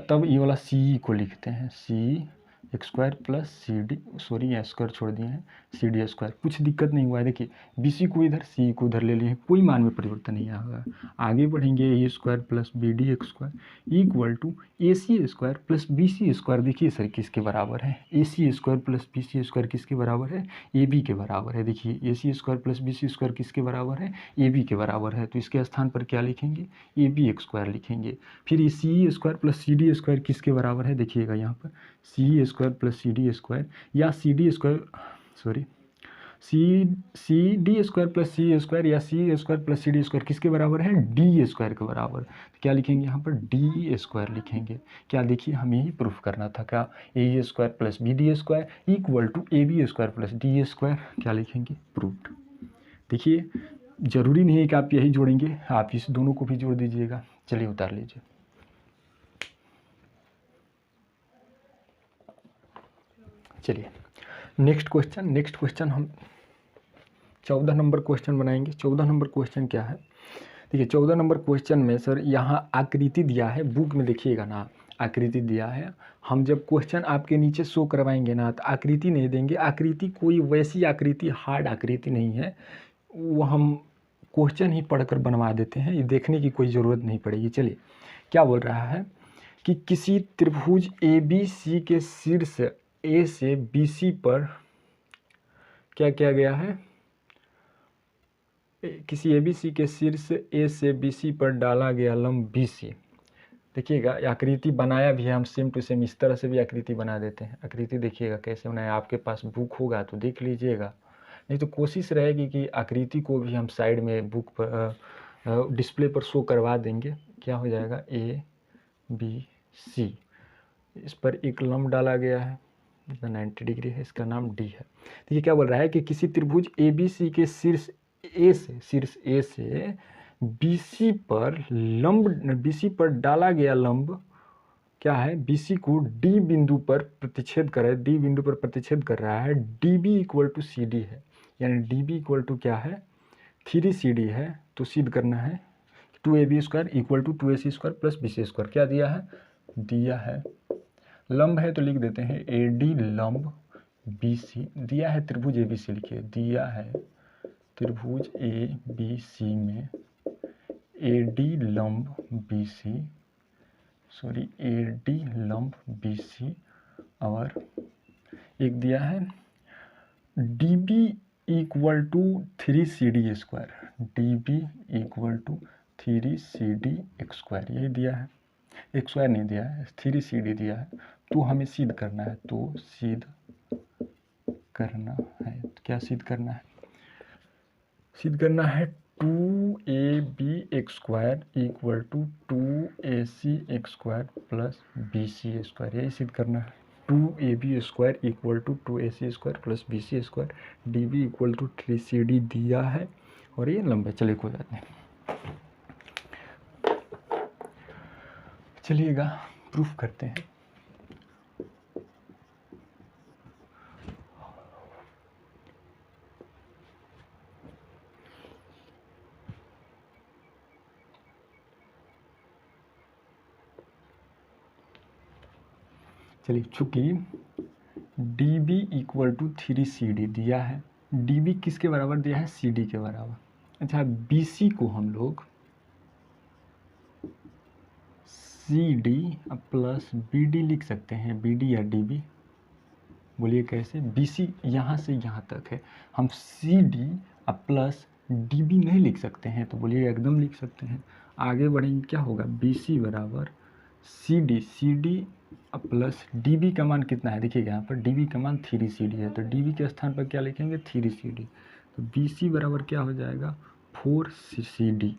तब ये वाला सी को लिखते हैं C x square plus C D, sorry यहाँ स्क्वायर छोड़ दिए हैं, सी डी स्क्वायर। कुछ दिक्कत नहीं हुआ है, देखिए बी सी को इधर सी को उधर ले लिए, कोई मान में परिवर्तन नहीं आएगा। आगे बढ़ेंगे, A square plus B D x square equal to A C square plus B C square. देखिए सर किसके बराबर है, A C square plus B C square किसके बराबर है, ए बी के बराबर है। देखिए A C square plus B C square किसके बराबर है, ए बी के बराबर है, तो इसके स्थान पर क्या लिखेंगे, ए बी एक्स स्क्वायर लिखेंगे। फिर ये C square plus C D square किसके बराबर है, देखिएगा यहाँ पर C square plus C D square, या C D square, sorry C D square plus C square, या C square plus C D square किसके बराबर है, डी स्क्वायर के बराबर। तो क्या लिखेंगे यहाँ पर, डी स्क्वायर लिखेंगे। क्या देखिए हमें यही प्रूफ करना था, क्या A square plus B D square equal to A B square plus D square, क्या लिखेंगे, प्रूफ्ड। देखिए जरूरी नहीं है कि आप यही जोड़ेंगे, आप इस दोनों को भी जोड़ दीजिएगा। चलिए उतार लीजिए। चलिए नेक्स्ट क्वेश्चन हम 14 नंबर क्वेश्चन बनाएंगे। 14 नंबर क्वेश्चन क्या है, देखिए 14 नंबर क्वेश्चन में सर यहाँ आकृति दिया है, बुक में देखिएगा ना आकृति दिया है। हम जब क्वेश्चन आपके नीचे शो करवाएंगे ना तो आकृति नहीं देंगे, आकृति कोई वैसी आकृति हार्ड आकृति नहीं है, वो हम क्वेश्चन ही पढ़कर बनवा देते हैं, ये देखने की कोई ज़रूरत नहीं पड़ेगी। चलिए क्या बोल रहा है कि किसी त्रिभुज ABC के शीर्ष A से BC पर क्या किया गया है, किसी ABC के शीर्ष A से BC पर डाला गया लंब BC। देखिएगा आकृति बनाया भी है हम, सेम टू सेम इस तरह से भी आकृति बना देते हैं। आकृति देखिएगा कैसे बनाया, आपके पास बुक होगा तो देख लीजिएगा, नहीं तो कोशिश रहेगी कि आकृति को भी हम साइड में बुक पर डिस्प्ले पर शो करवा देंगे। क्या हो जाएगा ABC, इस पर एक लंब डाला गया है, 90 डिग्री है, इसका नाम D है। देखिए क्या बोल रहा है कि किसी त्रिभुज ABC के शीर्ष A से BC पर डाला गया लंब क्या है, BC को D बिंदु पर प्रतिच्छेद कर रहा है, DB इक्वल टू CD है, यानी DB इक्वल टू क्या है 3CD है। तो सिद्ध करना है 2AB² equal to 2AC² plus BC²। क्या दिया है लंब है तो लिख देते हैं AD लंब BC, दिया है त्रिभुज ABC, लिखिए दिया है त्रिभुज ABC में AD लंब BC और एक दिया है DB equal to 3CD², DB equal to 3CD², यही दिया है, एक स्क्वायर नहीं दिया है, 3CD दिया है। तो हमें सिद्ध करना है, तो सिद्ध करना है, क्या सिद्ध करना है, सिद्ध करना है 2AB² equal to 2AC² plus BC², यही सिद्ध करना है। 2AB² equal to 2AC² plus BC², DB equal to 3CD दिया है और ये लंबा। चलिए कोई बात नहीं, चलिएगा प्रूफ करते हैं। चलिए चूँकि DB इक्वल टू 3CD दिया है, DB किसके बराबर दिया है, CD के बराबर। अच्छा BC को हम लोग CD प्लस BD लिख सकते हैं, BD या DB, बोलिए कैसे। BC यहाँ से यहाँ तक है, हम CD प्लस DB नहीं लिख सकते हैं, तो बोलिए एकदम लिख सकते हैं। आगे बढ़ेंगे, क्या होगा BC बराबर CD प्लस DB का मान कितना है, देखिएगा यहाँ पर DB का मान 3CD है, तो DB के स्थान पर क्या लिखेंगे 3CD, तो BC बराबर क्या हो जाएगा 4CD।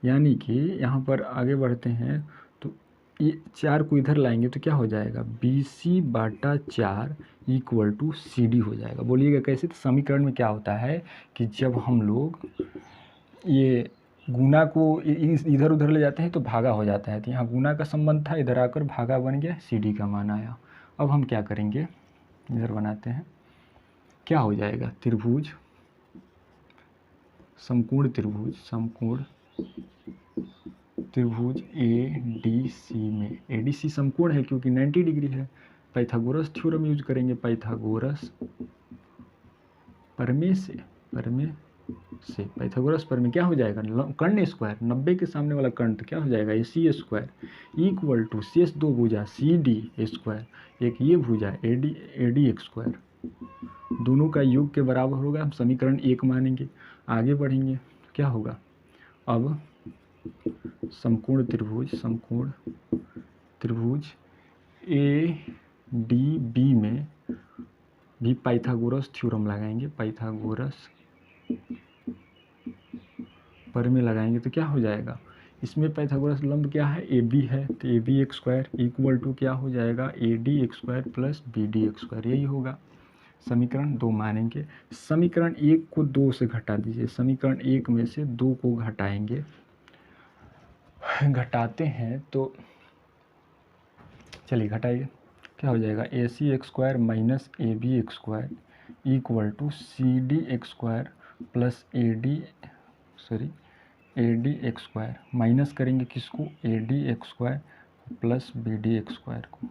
यानी कि यहाँ पर आगे बढ़ते हैं तो ये 4 को इधर लाएंगे तो क्या हो जाएगा BC/4 इक्वल टू CD हो जाएगा। बोलिएगा कैसे, तो समीकरण में क्या होता है कि जब हम लोग ये गुना को इधर उधर ले जाते हैं तो भागा हो जाता है, तो यहाँ गुना का संबंध था, इधर आकर भागा बन गया, CD का मान आया। अब हम क्या करेंगे, इधर बनाते हैं, क्या हो जाएगा त्रिभुज समकोण त्रिभुज ADC में, ADC समकोण है क्योंकि 90 डिग्री है, पाइथागोरस थ्योरम यूज करेंगे, पाइथागोरस प्रमेय में क्या हो जाएगा कर्ण स्क्वायर, 90 के सामने वाला कर्ण, तो क्या हो जाएगा AC² इक्वल टू शेष दो भुजा CD², एक ये भुजा AD², दोनों का योग के बराबर होगा, हम समीकरण 1 मानेंगे। आगे बढ़ेंगे क्या होगा, अब समकोण त्रिभुज ADB में भी पाइथागोरस थ्योरम लगाएंगे, पाइथागोरस प्रमेय लगाएंगे, तो क्या हो जाएगा, इसमें पाइथागोरस लंब क्या है AB है, तो AB² इक्वल टू क्या हो जाएगा AD² प्लस BD², यही होगा। समीकरण 2 मानेंगे। समीकरण 1 को 2 से घटा दीजिए, समीकरण 1 में से 2 को घटाएंगे, घटाते हैं तो चलिए घटाइए, क्या हो जाएगा AC² minus AB² equal to CD² plus A D x square minus करेंगे किसको, A D x square plus B D x square को।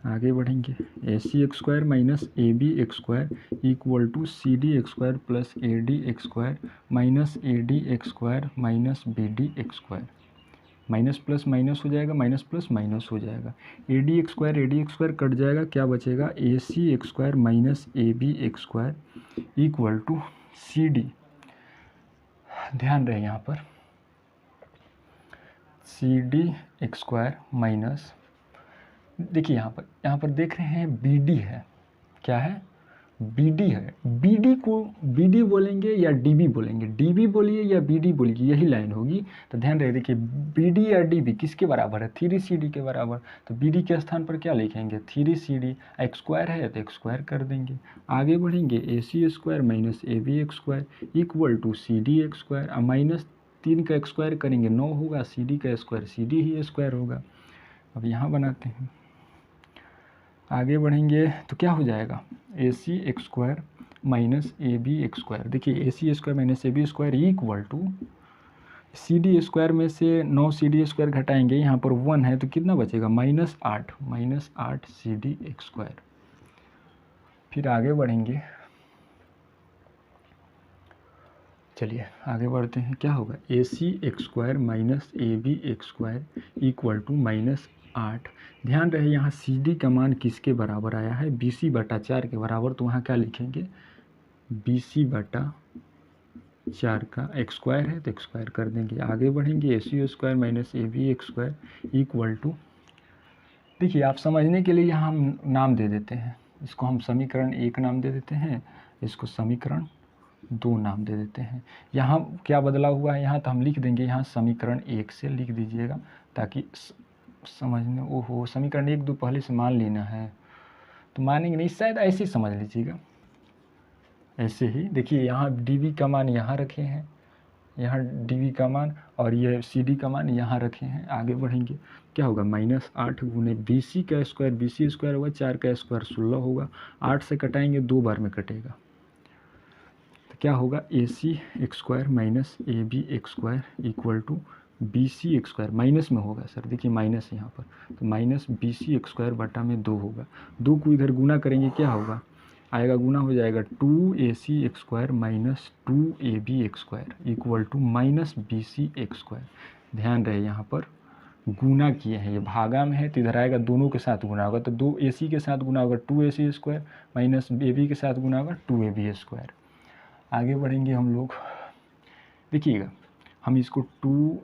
आगे बढ़ेंगे, A C x square minus A B x square equal to C D x square plus A D x square minus A D x square minus B D x square. Minus plus minus हो जाएगा, minus plus minus हो जाएगा, ए D x square cut जाएगा, क्या बचेगा, A C x square minus A B x square equal to C D. ध्यान रहे यहाँ पर C D x square minus, देखिए यहाँ पर देख रहे हैं बी डी है, क्या है, बी डी है। बी डी को बी डी बोलेंगे या डी बी बोलेंगे, डी बी बोलिए या बी डी बोलिए, यही लाइन होगी। तो ध्यान रहे, देखिए बी डी या डी बी किसके बराबर है, 3CD के बराबर। तो बी डी के स्थान पर क्या लिखेंगे, 3CD, एक्स स्क्वायर है तो एक्स स्क्वायर कर देंगे। आगे बढ़ेंगे, A C square minus A B x square equal to C D x square. Minus 3 का एक्स स्क्वायर करेंगे 9 होगा, सी डी का स्क्वायर सी डी ही स्क्वायर होगा। अब यहाँ बनाते हैं, आगे बढ़ेंगे तो क्या हो जाएगा, A C x square minus A B x square. देखिए A C square minus A B square equal to C D square में से 9 सी डी स्क्वायर घटाएंगे, यहाँ पर 1 है तो कितना बचेगा, -8 सी डी एक्स स्क्वायर। फिर आगे बढ़ेंगे, चलिए आगे बढ़ते हैं, क्या होगा, A C x square minus A B x square equal to -8। ध्यान रहे यहाँ सी डी का मान किसके बराबर आया है, बी सी बटा 4 के बराबर। तो वहाँ क्या लिखेंगे, बी सी बटा 4 का एक्स स्क्वायर है तो एक्स स्क्वायर कर देंगे। आगे बढ़ेंगे, A C square minus A B x square equal to, देखिए आप समझने के लिए यहाँ हम नाम दे देते हैं, इसको हम समीकरण 1 नाम दे देते हैं, इसको समीकरण 2 नाम दे देते हैं। यहाँ क्या बदला हुआ है, यहाँ तो हम लिख देंगे, यहाँ समीकरण 1 से लिख दीजिएगा ताकि समझने, ओहो समीकरण 1 2 पहले से मान लेना है तो मानेंगे नहीं, शायद ऐसे ही समझ लीजिएगा, ऐसे ही। देखिए यहाँ डी बी का मान यहाँ रखे हैं, यहाँ डी बी का मान, और ये सी डी का मान यहाँ रखे हैं। आगे बढ़ेंगे, क्या होगा, -8 गुने बी सी का स्क्वायर, बी सी स्क्वायर होगा 4 का स्क्वायर 16 होगा, 8 से कटाएंगे 2 बार में कटेगा, तो क्या होगा, A C x square minus A B x square equal to B C x square, minus में होगा सर, देखिए माइनस यहाँ पर, तो minus B C x square बटा में 2 होगा। 2 को इधर गुना करेंगे, क्या होगा, आएगा गुना हो जाएगा 2 A C x square minus 2 A B x square equal to minus B C x square. ध्यान रहे यहाँ पर गुना किए हैं, ये भागा में है तो इधर आएगा दोनों के साथ गुना होगा, तो 2 ए सी के साथ गुना होगा 2 A C square minus A B के साथ गुना होगा 2 ए बी स्क्वायर। आगे बढ़ेंगे हम लोग, देखिएगा हम इसको 2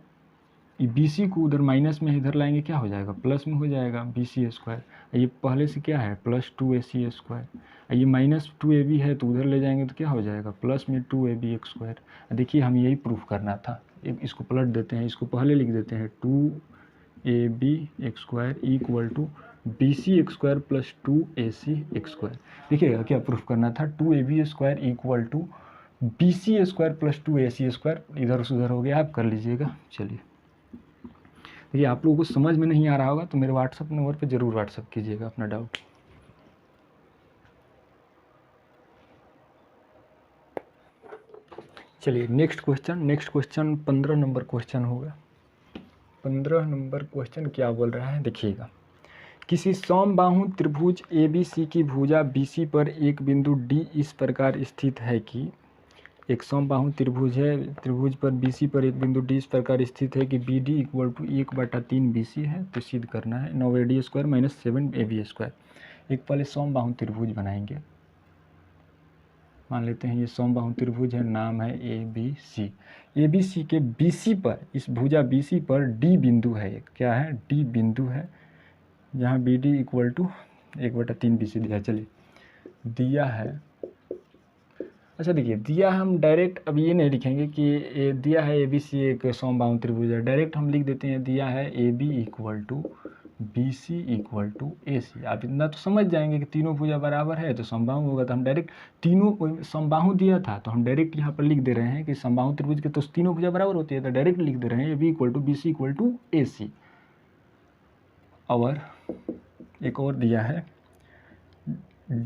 बी सी को उधर माइनस में इधर लाएंगे, क्या हो जाएगा, प्लस में हो जाएगा बी सी स्क्वायर। ये पहले से क्या है, प्लस 2 ए सी स्क्वायर, ये माइनस 2 ए बी है तो उधर ले जाएंगे तो क्या हो जाएगा, प्लस में 2 ए बी एक्स स्क्वायर। देखिए हम यही प्रूफ करना था, इसको पलट देते हैं, इसको पहले लिख देते हैं 2 A B x square equal to B C x square plus 2 A C x square. देखिएगा क्या प्रूफ करना था, 2 A B square equal to B C square plus 2 A C square, इधर से उधर हो गया, आप कर लीजिएगा। चलिए ये आप लोगों को समझ में नहीं आ रहा होगा तो मेरे व्हाट्सअप नंबर पे ज़रूर व्हाट्सअप कीजिएगा अपना डाउट। चलिए नेक्स्ट क्वेश्चन 15 नंबर क्वेश्चन होगा। 15 नंबर क्वेश्चन क्या बोल रहा है, देखिएगा, किसी समबाहु त्रिभुज ABC की भुजा BC पर एक बिंदु D इस प्रकार स्थित है कि, एक समबाहु त्रिभुज है, त्रिभुज पर BC पर एक बिंदु D इस प्रकार स्थित है कि BD इक्वल टू 1/3 BC है, तो सिद्ध करना है 9AD square minus 7AB square. एक पहले समबाहु त्रिभुज बनाएंगे, मान लेते हैं ये समबाहु त्रिभुज है, नाम है ABC। ABC के BC पर, इस भुजा BC पर D बिंदु है, एक क्या है, D बिंदु है, जहाँ BD इक्वल टू 1/3 BC दिया। चलिए दिया है, अच्छा देखिए दिया, हम डायरेक्ट अब ये नहीं लिखेंगे कि ये दिया है ABC एक समबाहु त्रिभुज है, डायरेक्ट हम लिख देते हैं दिया है AB equal to BC equal to AC। आप इतना तो समझ जाएंगे कि तीनों भुजा बराबर है तो समबाहु होगा, तो हम डायरेक्ट तीनों समबाहु दिया था तो हम डायरेक्ट यहाँ पर लिख दे रहे हैं कि समबाहु त्रिभुज के तो तीनों भुजा बराबर होती है, तो डायरेक्ट लिख दे रहे हैं AB equal to BC equal to AC। और एक और दिया है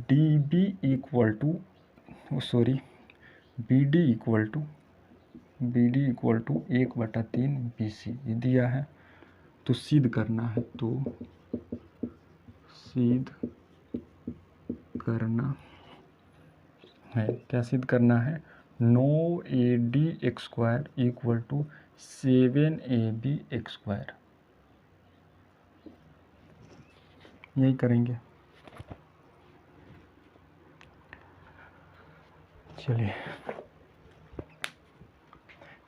DB equal to BD equal to B D equal to 1/3 BC ये दिया है। तो सिद्ध करना है, तो सिद्ध करना है, क्या सिद्ध करना है? 9AD² equal to 7AB²। यही करेंगे। चलिए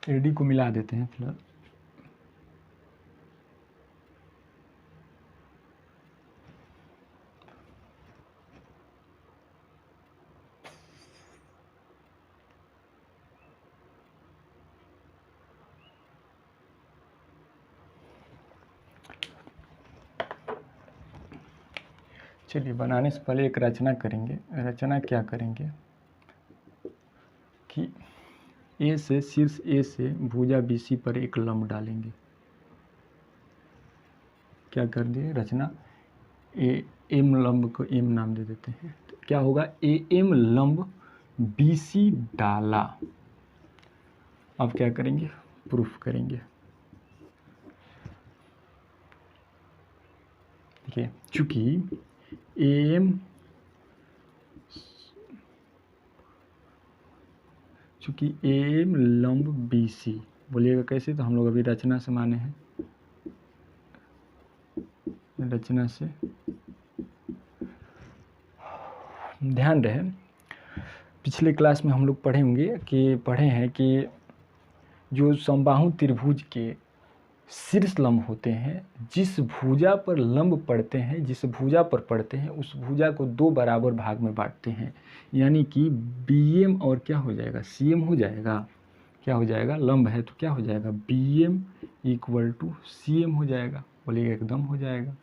एडी को मिला देते हैं फिलहाल। चलिए बनाने से पहले एक रचना करेंगे। रचना क्या करेंगे कि ए से शीर्ष ए से भुजा BC पर एक लंब डालेंगे। क्या कर दिए रचना, ए एम लंब को एम नाम दे देते हैं। तो क्या होगा, ए एम लंब BC डाला। अब क्या करेंगे, प्रूफ करेंगे। देखिए चूंकि एम लंब BC, बोलिएगा कैसे, तो हम लोग अभी रचना से माने हैं, रचना से ध्यान रहे। पिछले क्लास में हम लोग पढ़े हैं कि जो समबाहु त्रिभुज के शीर्ष लंब होते हैं, जिस भुजा पर लंब पड़ते हैं, जिस भुजा पर पड़ते हैं, उस भुजा को दो बराबर भाग में बांटते हैं। यानी कि BM और क्या हो जाएगा, CM हो जाएगा। क्या हो जाएगा, लंब है तो क्या हो जाएगा, BM इक्वल टू CM हो जाएगा। बोलिए एकदम हो जाएगा।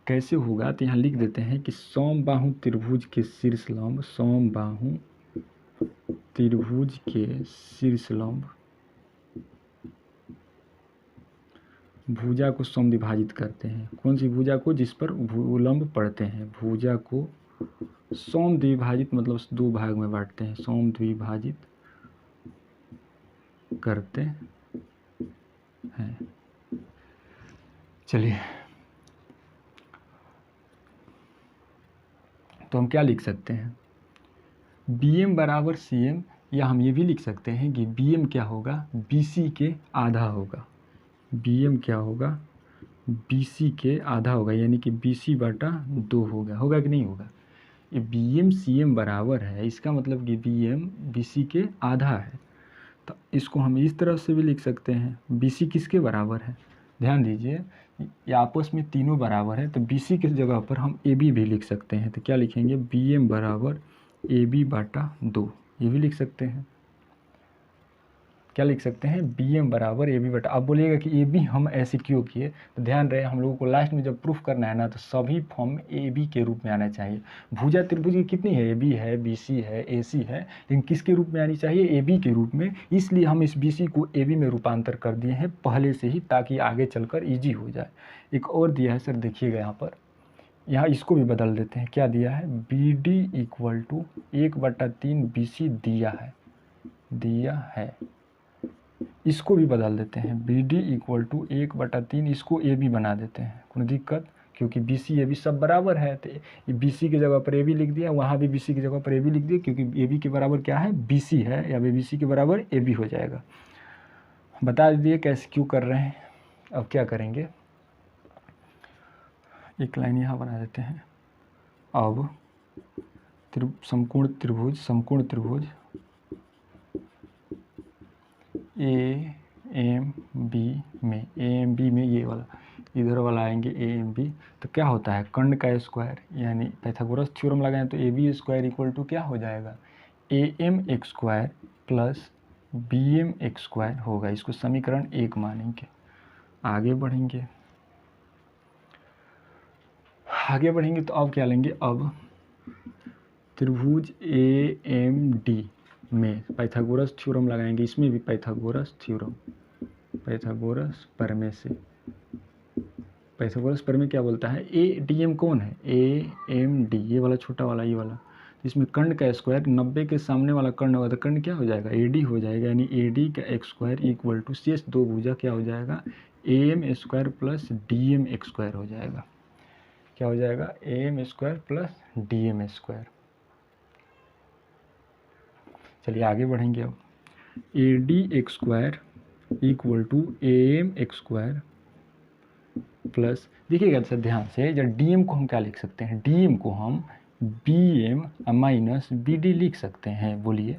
कैसे होगा, तो यहाँ लिख देते हैं कि समबाहु त्रिभुज के शीर्ष लंब, समबाहु त्रिभुज के शीर्ष लंब भुजा को समद्विभाजित करते हैं। कौन सी भुजा को, जिस पर लंब पड़ते हैं। भुजा को समद्विभाजित मतलब दो भाग में बांटते हैं, समद्विभाजित करते हैं। चलिए तो हम क्या लिख सकते हैं, BM बराबर CM, या हम ये भी लिख सकते हैं कि BM क्या होगा, BC के आधा होगा। BM क्या होगा, BC के आधा होगा, यानी कि BC/2 होगा। होगा कि नहीं होगा। ये BM CM बराबर है, इसका मतलब कि BM BC के आधा है। तो इसको हम इस तरह से भी लिख सकते हैं, BC किसके बराबर है, ध्यान दीजिए ये आपस में तीनों बराबर है। तो BC की जगह पर हम AB भी लिख सकते हैं। तो क्या लिखेंगे, BM बराबर AB/2, ये भी लिख सकते हैं। क्या लिख सकते हैं, BM बराबर AB/। आप बोलिएगा कि AB हम ऐसे क्यों किए, तो ध्यान रहे हम लोगों को लास्ट में जब प्रूफ करना है ना, तो सभी फॉर्म AB के रूप में आना चाहिए। भुजा त्रिभुज की कितनी है, AB है, BC है, AC है, लेकिन किसके रूप में आनी चाहिए, AB के रूप में। इसलिए हम इस BC को AB में रूपांतर कर दिए हैं पहले से ही, ताकि आगे चलकर ईजी हो जाए। एक और दिया है सर, देखिएगा यहाँ पर, यहाँ इसको भी बदल देते हैं। क्या दिया है, BD इक्वल टू 1/3 BC दिया है। इसको भी बदल देते हैं, BD इक्वल टू 1/3, इसको AB बना देते हैं। कोई दिक्कत, क्योंकि BC AB सब बराबर है, तो BC की जगह पर AB लिख दिया, वहाँ भी BC की जगह पर AB लिख दिया, क्योंकि AB के बराबर क्या है, BC है, या BC के बराबर AB हो जाएगा। बता दीजिए कैसे क्यों कर रहे हैं। अब क्या करेंगे, एक लाइन यहाँ बना देते हैं। अब समकोण त्रिभुज AMB में, AMB में ये वाला इधर वाला आएंगे AMB, तो क्या होता है, खंड का स्क्वायर, यानी पाइथागोरस थ्योरम लगाएं तो AB² इक्वल टू क्या हो जाएगा, AM² प्लस BM² होगा। इसको समीकरण 1 मानेंगे। आगे बढ़ेंगे तो अब क्या लेंगे, अब त्रिभुज AMD में पाइथागोरस थ्योरम लगाएंगे। इसमें भी पाइथागोरस थ्योरम, पाइथागोरस प्रमेय से, पाइथागोरस प्रमेय क्या बोलता है, ADM कौन है, AMD, ये वाला छोटा वाला, ये वाला, इसमें कर्ण का स्क्वायर 90 के सामने वाला कर्ण होगा तो कर्ण क्या हो जाएगा, AD हो जाएगा, यानी AD का एक्स स्क्वायर इक्वल टू शेष दो भुजा क्या हो जाएगा, AM square plus DM x square हो जाएगा। क्या हो जाएगा, AM square plus DM square. चलिए आगे बढ़ेंगे अब। AD x square equal to AM x square plus, देखिएगा सर ध्यान से, जब DM को हम क्या लिख सकते हैं, DM को हम BM माइनस BD लिख सकते हैं। बोलिए,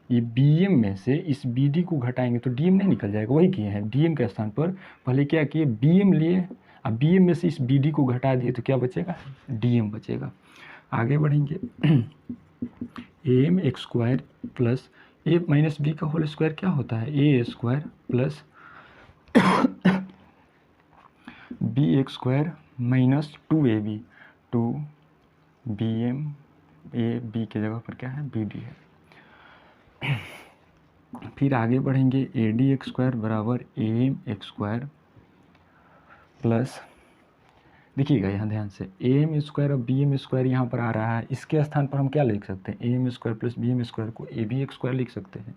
ये BM में से इस BD को घटाएंगे तो DM नहीं निकल जाएगा, वही किए हैं। DM के स्थान पर पहले क्या किए, BM लिए, अब BM में से इस BD को घटा दिए तो क्या बचेगा, DM बचेगा। आगे बढ़ेंगे। AM x square plus A minus B का होल स्क्वायर क्या होता है, A square plus B x square minus 2AB, 2BM, AB के जगह पर क्या है, BD है। फिर आगे बढ़ेंगे, AD एक्स स्क्वायर बराबर AM एक्स स्क्वायर प्लस, देखिएगा यहाँ ध्यान से, AM स्क्वायर और BM स्क्वायर यहाँ पर आ रहा है, इसके स्थान पर हम क्या लिख सकते हैं, AM square plus BM square को AB एक्स स्क्वायर लिख सकते हैं।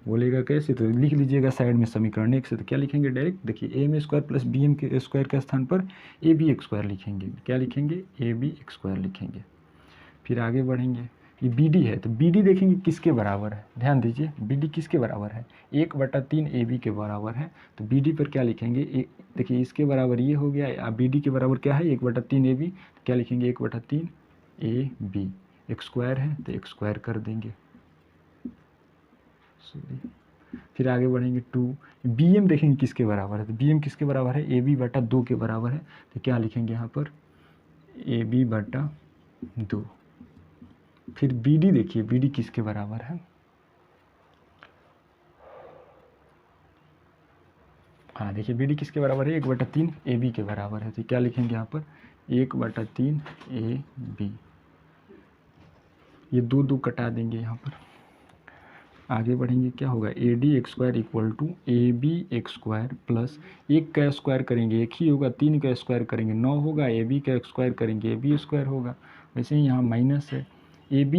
बोलेगा कैसे, तो लिख लीजिएगा साइड में समीकरण एक से, तो क्या लिखेंगे डायरेक्ट, देखिए AM स्क्वायर प्लस BM के स्क्वायर के स्थान पर AB एक्स स्क्वायर लिखेंगे। क्या लिखेंगे, AB एक्स स्क्वायर लिखेंगे। फिर आगे बढ़ेंगे, ये BD है तो BD देखेंगे किसके बराबर है, ध्यान दीजिए BD किसके बराबर है, 1/3 AB के बराबर है। तो BD पर क्या लिखेंगे, देखिए इसके बराबर ये हो गया, BD के बराबर क्या है, 1/3 AB, तो क्या लिखेंगे 1/3 AB, एक्स स्क्वायर है तो एक्स स्क्वायर कर देंगे, सॉरी। फिर आगे बढ़ेंगे 2, BM देखेंगे किसके बराबर है, तो BM किसके बराबर है, AB/2 के बराबर है, तो क्या लिखेंगे यहाँ पर AB/2। फिर BD देखिए, BD किसके बराबर है, हाँ देखिए BD किसके बराबर है, 1/3 AB के बराबर है, तो क्या लिखेंगे यहाँ पर 1/3 AB, ये 2 2 कटा देंगे यहाँ पर। आगे बढ़ेंगे, क्या होगा, AD x square equal to AB x square plus, एक का स्क्वायर करेंगे एक ही होगा, 3 का स्क्वायर करेंगे 9 होगा, AB का स्क्वायर करेंगे AB स्क्वायर होगा। वैसे ही यहाँ माइनस है, AB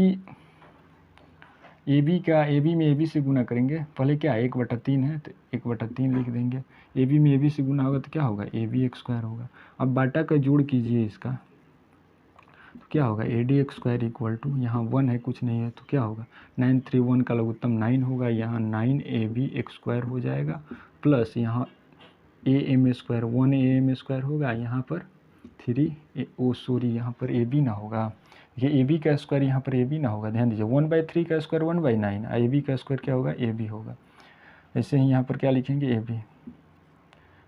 में AB से गुना करेंगे, पहले क्या 1/3 है तो 1/3 लिख देंगे, AB में AB से गुना होगा तो क्या होगा, AB एक्स स्क्वायर होगा। अब बाटा का जोड़ कीजिए इसका, तो क्या होगा, AD x square equal to, यहाँ 1 है कुछ नहीं है तो क्या होगा, 9 3 1 का लघुत्तम 9 होगा, यहाँ 9AB एक्स स्क्वायर हो जाएगा प्लस यहाँ AM स्क्वायर 1AM स्क्वायर होगा, यहाँ पर 3 सॉरी यहाँ पर AB ना होगा, ये AB का स्क्वायर यहाँ पर AB ना होगा, ध्यान दीजिए 1/3 का स्क्वायर 1/9, AB का स्क्वायर क्या होगा, AB होगा। ऐसे ही यहाँ पर क्या लिखेंगे AB,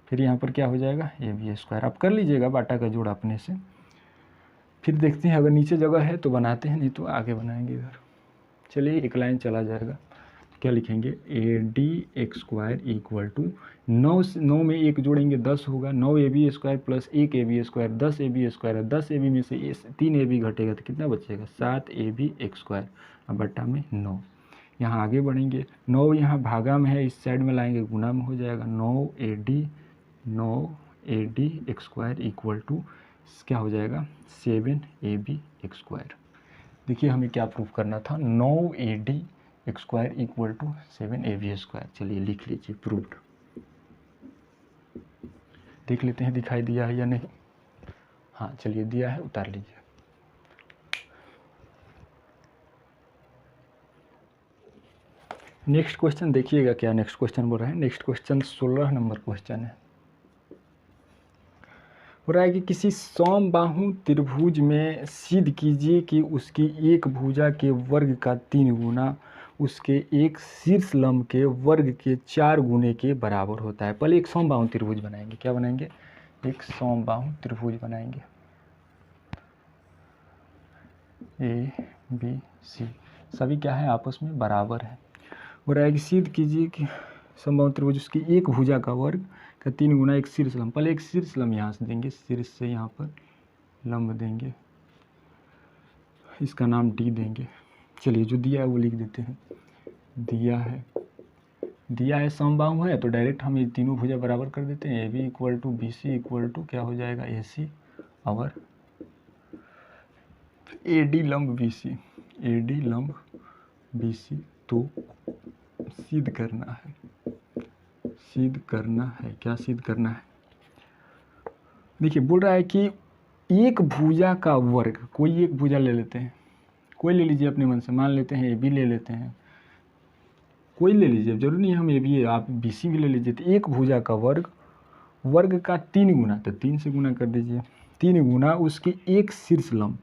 फिर यहाँ पर क्या हो जाएगा AB स्क्वायर। आप कर लीजिएगा बाटा का जोड़ अपने से, फिर देखते हैं अगर नीचे जगह है तो बनाते हैं, नहीं तो आगे बनाएंगे इधर। चलिए एक लाइन चला जाएगा, क्या लिखेंगे AD x square equal to 9 में 1 जोड़ेंगे 10 होगा, 9AB square plus 1AB square 10AB square है, 10AB में से 3AB घटेगा तो कितना बचेगा 7AB एक्स स्क्वायर, अब बट्टा में 9। यहाँ आगे बढ़ेंगे, 9 यहाँ भागा में है, इस साइड में लाएंगे गुना में हो जाएगा, 9AD x square equal to क्या हो जाएगा 7AB एक्स स्क्वायर। देखिए हमें क्या प्रूफ करना था, 9AD x square equal to 7AB square. चलिए लिख लीजिए प्रूफ्ड। देख लेते हैं दिखाई दिया है या नहीं, हाँ चलिए दिया है, उतार लीजिए। नेक्स्ट क्वेश्चन देखिएगा, क्या नेक्स्ट क्वेश्चन बोल रहा है, नेक्स्ट क्वेश्चन 16 नंबर क्वेश्चन है। हो रहा है कि किसी समबाहु त्रिभुज में सिद्ध कीजिए कि उसकी एक भुजा के वर्ग का 3 गुना उसके एक शीर्ष लंब के वर्ग के 4 गुने के बराबर होता है। पहले एक समबाहु त्रिभुज बनाएंगे, क्या बनाएंगे, एक समबाहु त्रिभुज बनाएंगे, ABC सभी क्या है आपस में बराबर है। हो रहा है कि सिद्ध कीजिए कि समबाहु त्रिभुज उसकी एक भुजा का वर्ग का 3 गुना एक शीर्ष लंब, पहले एक शीर्ष लंब यहाँ से देंगे, शीर्ष से यहाँ पर लंब देंगे, इसका नाम D देंगे। चलिए जो दिया है वो लिख देते हैं, दिया है समबाहु है तो डायरेक्ट हम ये तीनों भुजा बराबर कर देते हैं, AB equal to BC equal to क्या हो जाएगा AC और AD लंब BC। AD लंब BC, तो सिद्ध करना है, सिद्ध करना है, क्या सिद्ध करना है? देखिए बोल रहा है कि एक भुजा का वर्ग, कोई एक भुजा ले लेते हैं, कोई ले लीजिए अपने मन से, मान लेते हैं AB ले लेते हैं, कोई ले लीजिए, जरूरी नहीं हम AB, आप BC भी ले लीजिए। तो एक भुजा का वर्ग, वर्ग का 3 गुना, तो 3 से गुना कर दीजिए, 3 गुना उसकी एक शीर्ष लंब,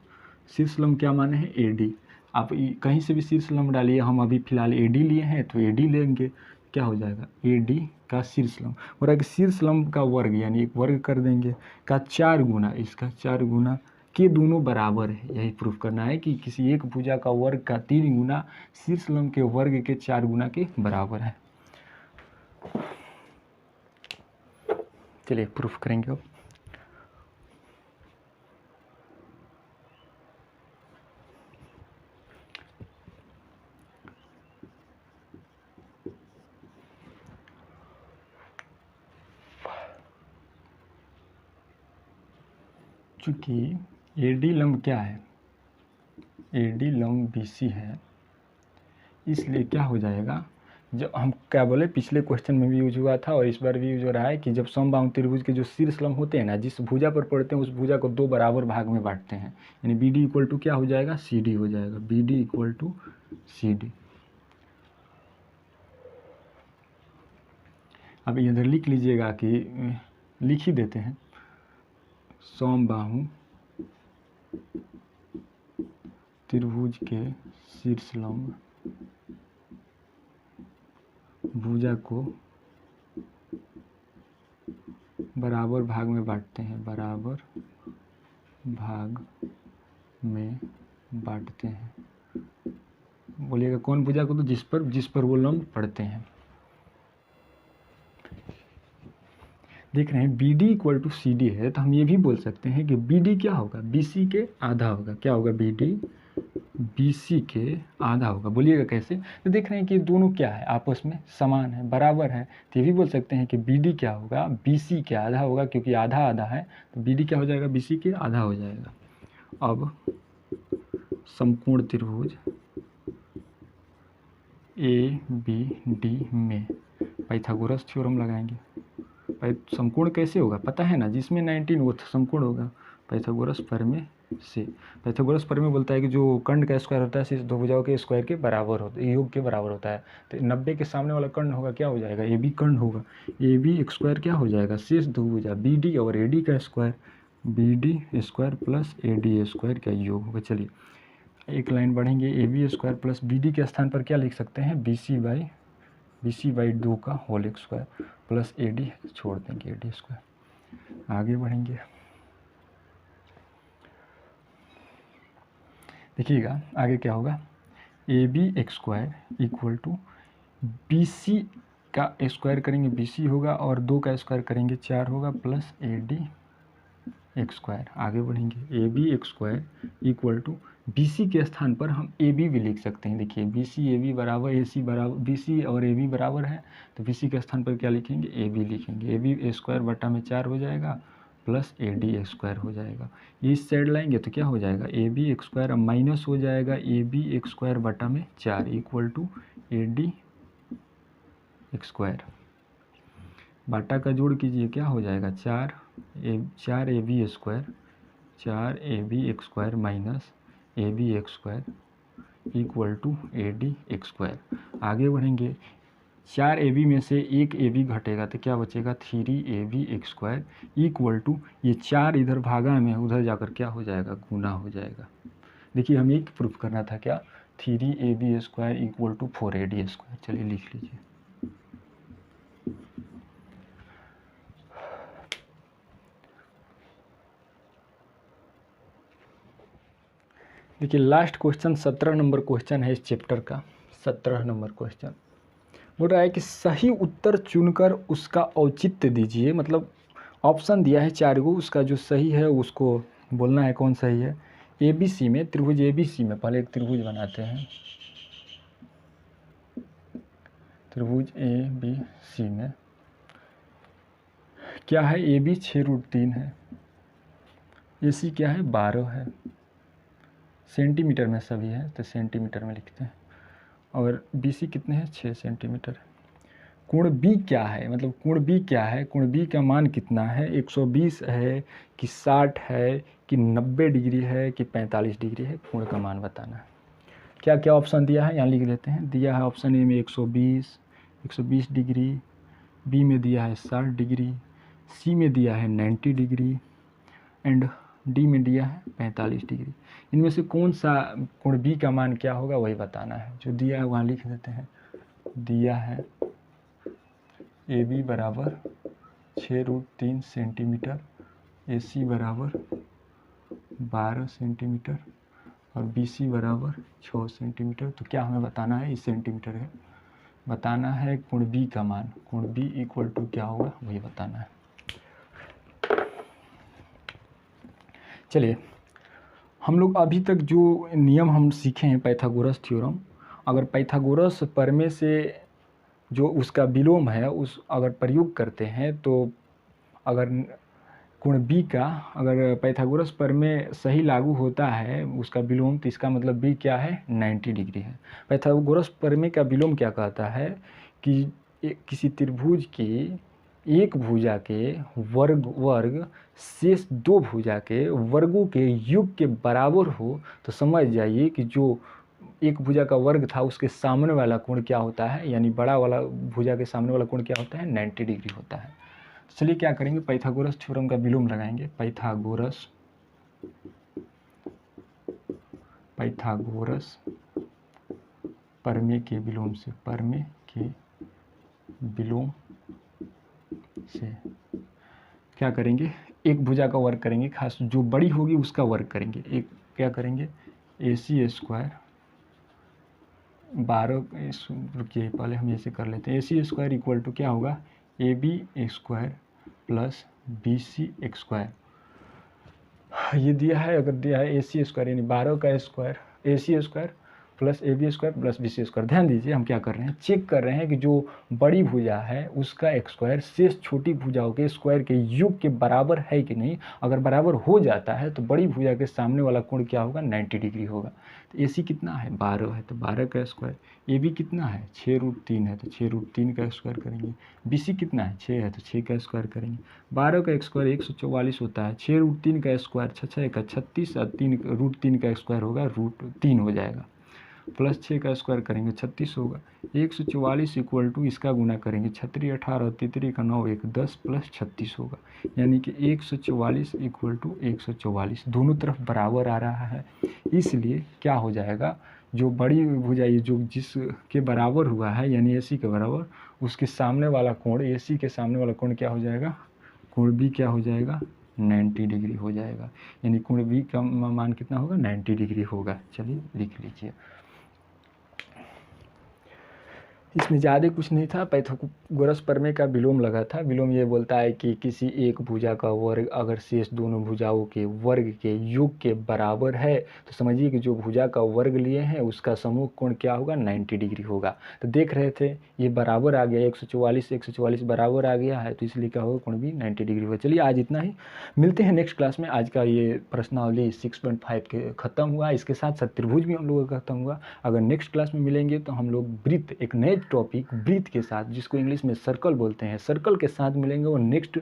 शीर्ष लंब क्या माने हैं AD, आप कहीं से भी शीर्ष लंब डालिए, हम अभी फिलहाल AD लिए हैं तो AD लेंगे, क्या हो जाएगा AD का शीर्ष लंब, और अगर शीर्ष लंब का वर्ग यानी एक वर्ग कर देंगे का 4 गुना, इसका 4 गुना के दोनों बराबर है, यही प्रूफ करना है कि किसी एक भुजा का वर्ग का 3 गुना शीर्ष लंब के वर्ग के 4 गुना के बराबर है। चलिए प्रूफ करेंगे अब। चूँकि AD लंब क्या है, AD लंब BC है, इसलिए क्या हो जाएगा, जब हम क्या बोले पिछले क्वेश्चन में भी यूज हुआ था और इस बार भी यूज हो रहा है कि जब समबाहु त्रिभुज के जो शीर्ष लंब होते हैं ना, जिस भुजा पर पड़ते हैं उस भुजा को 2 बराबर भाग में बांटते हैं, यानी BD इक्वल टू क्या हो जाएगा, CD हो जाएगा, BD इक्वल टू CD। अब इधर लिख लीजिएगा कि लिख ही देते हैं, समबाहु त्रिभुज के शीर्ष लंब भुजा को बराबर भाग में बांटते हैं, बराबर भाग में बांटते हैं, बोलिएगा कौन भुजा को, तो जिस पर वो लंब पड़ते हैं। देख रहे हैं BD इक्वल टू CD है, तो हम ये भी बोल सकते हैं कि BD क्या होगा, BC के आधा होगा, क्या होगा, BD BC के आधा होगा। बोलिएगा कैसे, तो देख रहे हैं कि दोनों क्या है, आपस में समान है, बराबर है, तो ये भी बोल सकते हैं कि BD क्या होगा, BC के आधा होगा, क्योंकि आधा आधा है, तो BD क्या हो जाएगा, BC के आधा हो जाएगा। अब समकोण त्रिभुज ABD में पाइथागोरस थ्योरम लगाएंगे। समकोण कैसे होगा पता है ना, जिसमें 19 वो समकोण होगा, पाइथागोरस प्रमेय से। पाइथागोरस प्रमेय बोलता है कि जो कर्ण का स्क्वायर होता है शीर्ष दो भुजाओं के स्क्वायर के बराबर होता है, योग के बराबर होता है, तो 90 के सामने वाला कर्ण होगा, क्या हो जाएगा, AB कर्ण होगा, AB स्क्वायर क्या हो जाएगा, शीर्ष दो भुजा BD और AD का square, BD square plus AD square का योग होगा। चलिए एक लाइन बढ़ेंगे, AB स्क्वायर प्लस BD के स्थान पर क्या लिख सकते हैं, BC बाई 2 का होल स्क्वायर प्लस AD छोड़ देंगे AD स्क्वायर। आगे बढ़ेंगे, देखिएगा आगे क्या होगा, AB square equal to BC का स्क्वायर करेंगे BC होगा, और 2 का स्क्वायर करेंगे 4 होगा, प्लस AD स्क्वायर। आगे बढ़ेंगे, AB square equal to BC के स्थान पर हम AB भी लिख सकते हैं। देखिए BC AB बराबर AC बराबर, BC और AB बराबर है, तो BC के स्थान पर क्या लिखेंगे, AB लिखेंगे, AB स्क्वायर बटा में 4 हो जाएगा, प्लस AD स्क्वायर हो जाएगा। ये इस साइड लाएंगे तो क्या हो जाएगा, AB स्क्वायर, अब माइनस हो जाएगा AB स्क्वायर बटा में 4 इक्वल टू AD स्क्वायर, बाटा का जोड़ कीजिए, क्या हो जाएगा, 4AB square, 4AB square minus AB square equal to AD square. आगे बढ़ेंगे, 4AB में से एक AB घटेगा तो क्या बचेगा, 3AB स्क्वायर इक्वल टू, ये 4 इधर भागा में उधर जाकर क्या हो जाएगा, गुना हो जाएगा। देखिए हमें एक प्रूफ करना था, क्या, 3AB square equal to 4AD square. चलिए लिख लीजिए, देखिए लास्ट क्वेश्चन 17 नंबर क्वेश्चन है इस चैप्टर का, 17 नंबर क्वेश्चन बोल रहा है कि सही उत्तर चुनकर उसका औचित्य दीजिए, मतलब ऑप्शन दिया है 4 गो, उसका जो सही है उसको बोलना है कौन सही है। ABC में, त्रिभुज ABC में, पहले एक त्रिभुज बनाते हैं, त्रिभुज ABC में क्या है, AB 6√3 है, AC क्या है, 12 है, सेंटीमीटर में सभी है तो सेंटीमीटर में लिखते हैं। और BC कितने हैं, 6 सेंटीमीटर। कोण B क्या है, मतलब कोण B क्या है, कोण B का मान कितना है, 120 है कि 60 है कि 90 डिग्री है कि 45 डिग्री है, कोण का मान बताना है। क्या क्या ऑप्शन दिया है यहाँ लिख लेते हैं। दिया है ऑप्शन ए में 120 डिग्री, बी में दिया है 60 डिग्री, सी में दिया है 90 डिग्री एंड डी में दिया है 45 डिग्री। इनमें से कौन सा कोण बी का मान क्या होगा वही बताना है। जो दिया है वहाँ लिख देते हैं। दिया है ए बी बराबर 6√3 सेंटीमीटर, ए सी बराबर 12 सेंटीमीटर और बी सी बराबर 6 सेंटीमीटर। तो क्या हमें बताना है, इस सेंटीमीटर है बताना है कोण बी का मान। कोण बी इक्वल टू क्या होगा वही बताना है। चलिए, हम लोग अभी तक जो नियम हम सीखे हैं पाइथागोरस थ्योरम, अगर पाइथागोरस प्रमेय से जो उसका विलोम है उस अगर प्रयोग करते हैं तो अगर कोण बी का अगर पाइथागोरस प्रमेय सही लागू होता है उसका विलोम, तो इसका मतलब बी क्या है, 90 डिग्री है। पाइथागोरस प्रमेय का विलोम क्या कहता है कि किसी त्रिभुज की एक भुजा के वर्ग शेष दो भुजा के वर्गों के योग के बराबर हो तो समझ जाइए कि जो एक भुजा का वर्ग था उसके सामने वाला कोण क्या होता है, यानी बड़ा वाला भुजा के सामने वाला कोण क्या होता है, 90 डिग्री होता है। चलिए क्या करेंगे, पाइथागोरस थ्योरम का विलोम लगाएंगे। पाइथागोरस प्रमेय के विलोम से, प्रमेय के विलोम से क्या करेंगे, एक भुजा का वर्ग करेंगे, खास जो बड़ी होगी उसका वर्ग करेंगे। एक क्या करेंगे, AC स्क्वायर 12, रुकिए पहले हम ऐसे कर लेते हैं। AC स्क्वायर इक्वल टू क्या होगा, AB square plus BC square. ये दिया है, अगर दिया है AC स्क्वायर यानी 12 का square, AC square plus AB square plus BC square. ध्यान दीजिए हम क्या कर रहे हैं, चेक कर रहे हैं कि जो बड़ी भुजा है उसका स्क्वायर शेष छोटी भुजाओं के स्क्वायर के योग के बराबर है कि नहीं। अगर बराबर हो जाता है तो बड़ी भुजा के सामने वाला कोण क्या होगा, 90 डिग्री होगा। तो AC कितना है, 12 है तो 12 का स्क्वायर। AB कितना है, 6√3 है तो 6√3 का स्क्वायर करेंगे। BC कितना है, 6 है तो 6 का स्क्वायर करेंगे। 12 का स्क्वायर 144 होता है, 6√3 का स्क्वायर 6 का 36 और 3√3 का स्क्वायर होगा √3 हो जाएगा, प्लस 6 का स्क्वायर करेंगे 36 होगा। 144 इक्वल टू इसका गुना करेंगे 36 18 33 का 9 1 10 प्लस 36 होगा, यानी कि 144 इक्वल टू 144 दोनों तरफ बराबर आ रहा है। इसलिए क्या हो जाएगा, जो बड़ी भुजा ये जो जिसके बराबर हुआ है यानी AC के बराबर, उसके सामने वाला कोण, AC के सामने वाला कोण क्या हो जाएगा, कोण B क्या हो जाएगा, 90 डिग्री हो जाएगा। यानी कोण B का मान कितना होगा, 90 डिग्री होगा। चलिए लिख लीजिए। इसमें ज़्यादा कुछ नहीं था, पाइथागोरस प्रमेय का विलोम लगा था। विलोम ये बोलता है कि किसी एक भुजा का वर्ग अगर शेष दोनों भुजाओं के वर्ग के योग के बराबर है तो समझिए कि जो भुजा का वर्ग लिए हैं उसका समूह कोण क्या होगा, 90 डिग्री होगा। तो देख रहे थे ये बराबर आ गया, 144 बराबर आ गया है तो इसलिए क्या होगा, कोण भी 90 डिग्री होगा। चलिए आज इतना ही, मिलते हैं नेक्स्ट क्लास में। आज का ये प्रश्नावली 6.5 के ख़त्म हुआ, इसके साथ साथ त्रिभुज भी हम लोगों का खत्म हुआ। अगर नेक्स्ट क्लास में मिलेंगे तो हम लोग वृत्त, एक नए टॉपिक वृत्त के साथ, जिसको इंग्लिश में सर्कल बोलते हैं, सर्कल के साथ मिलेंगे। वो नेक्स्ट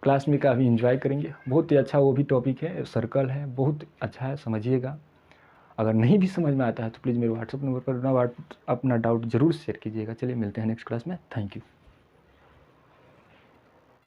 क्लास में काफ़ी एंजॉय करेंगे। बहुत ही अच्छा वो भी टॉपिक है, सर्कल है, बहुत अच्छा है, समझिएगा। अगर नहीं भी समझ में आता है तो प्लीज़ मेरे व्हाट्सअप नंबर पर अपना डाउट ज़रूर शेयर कीजिएगा। चलिए मिलते हैं नेक्स्ट क्लास में, थैंक यू।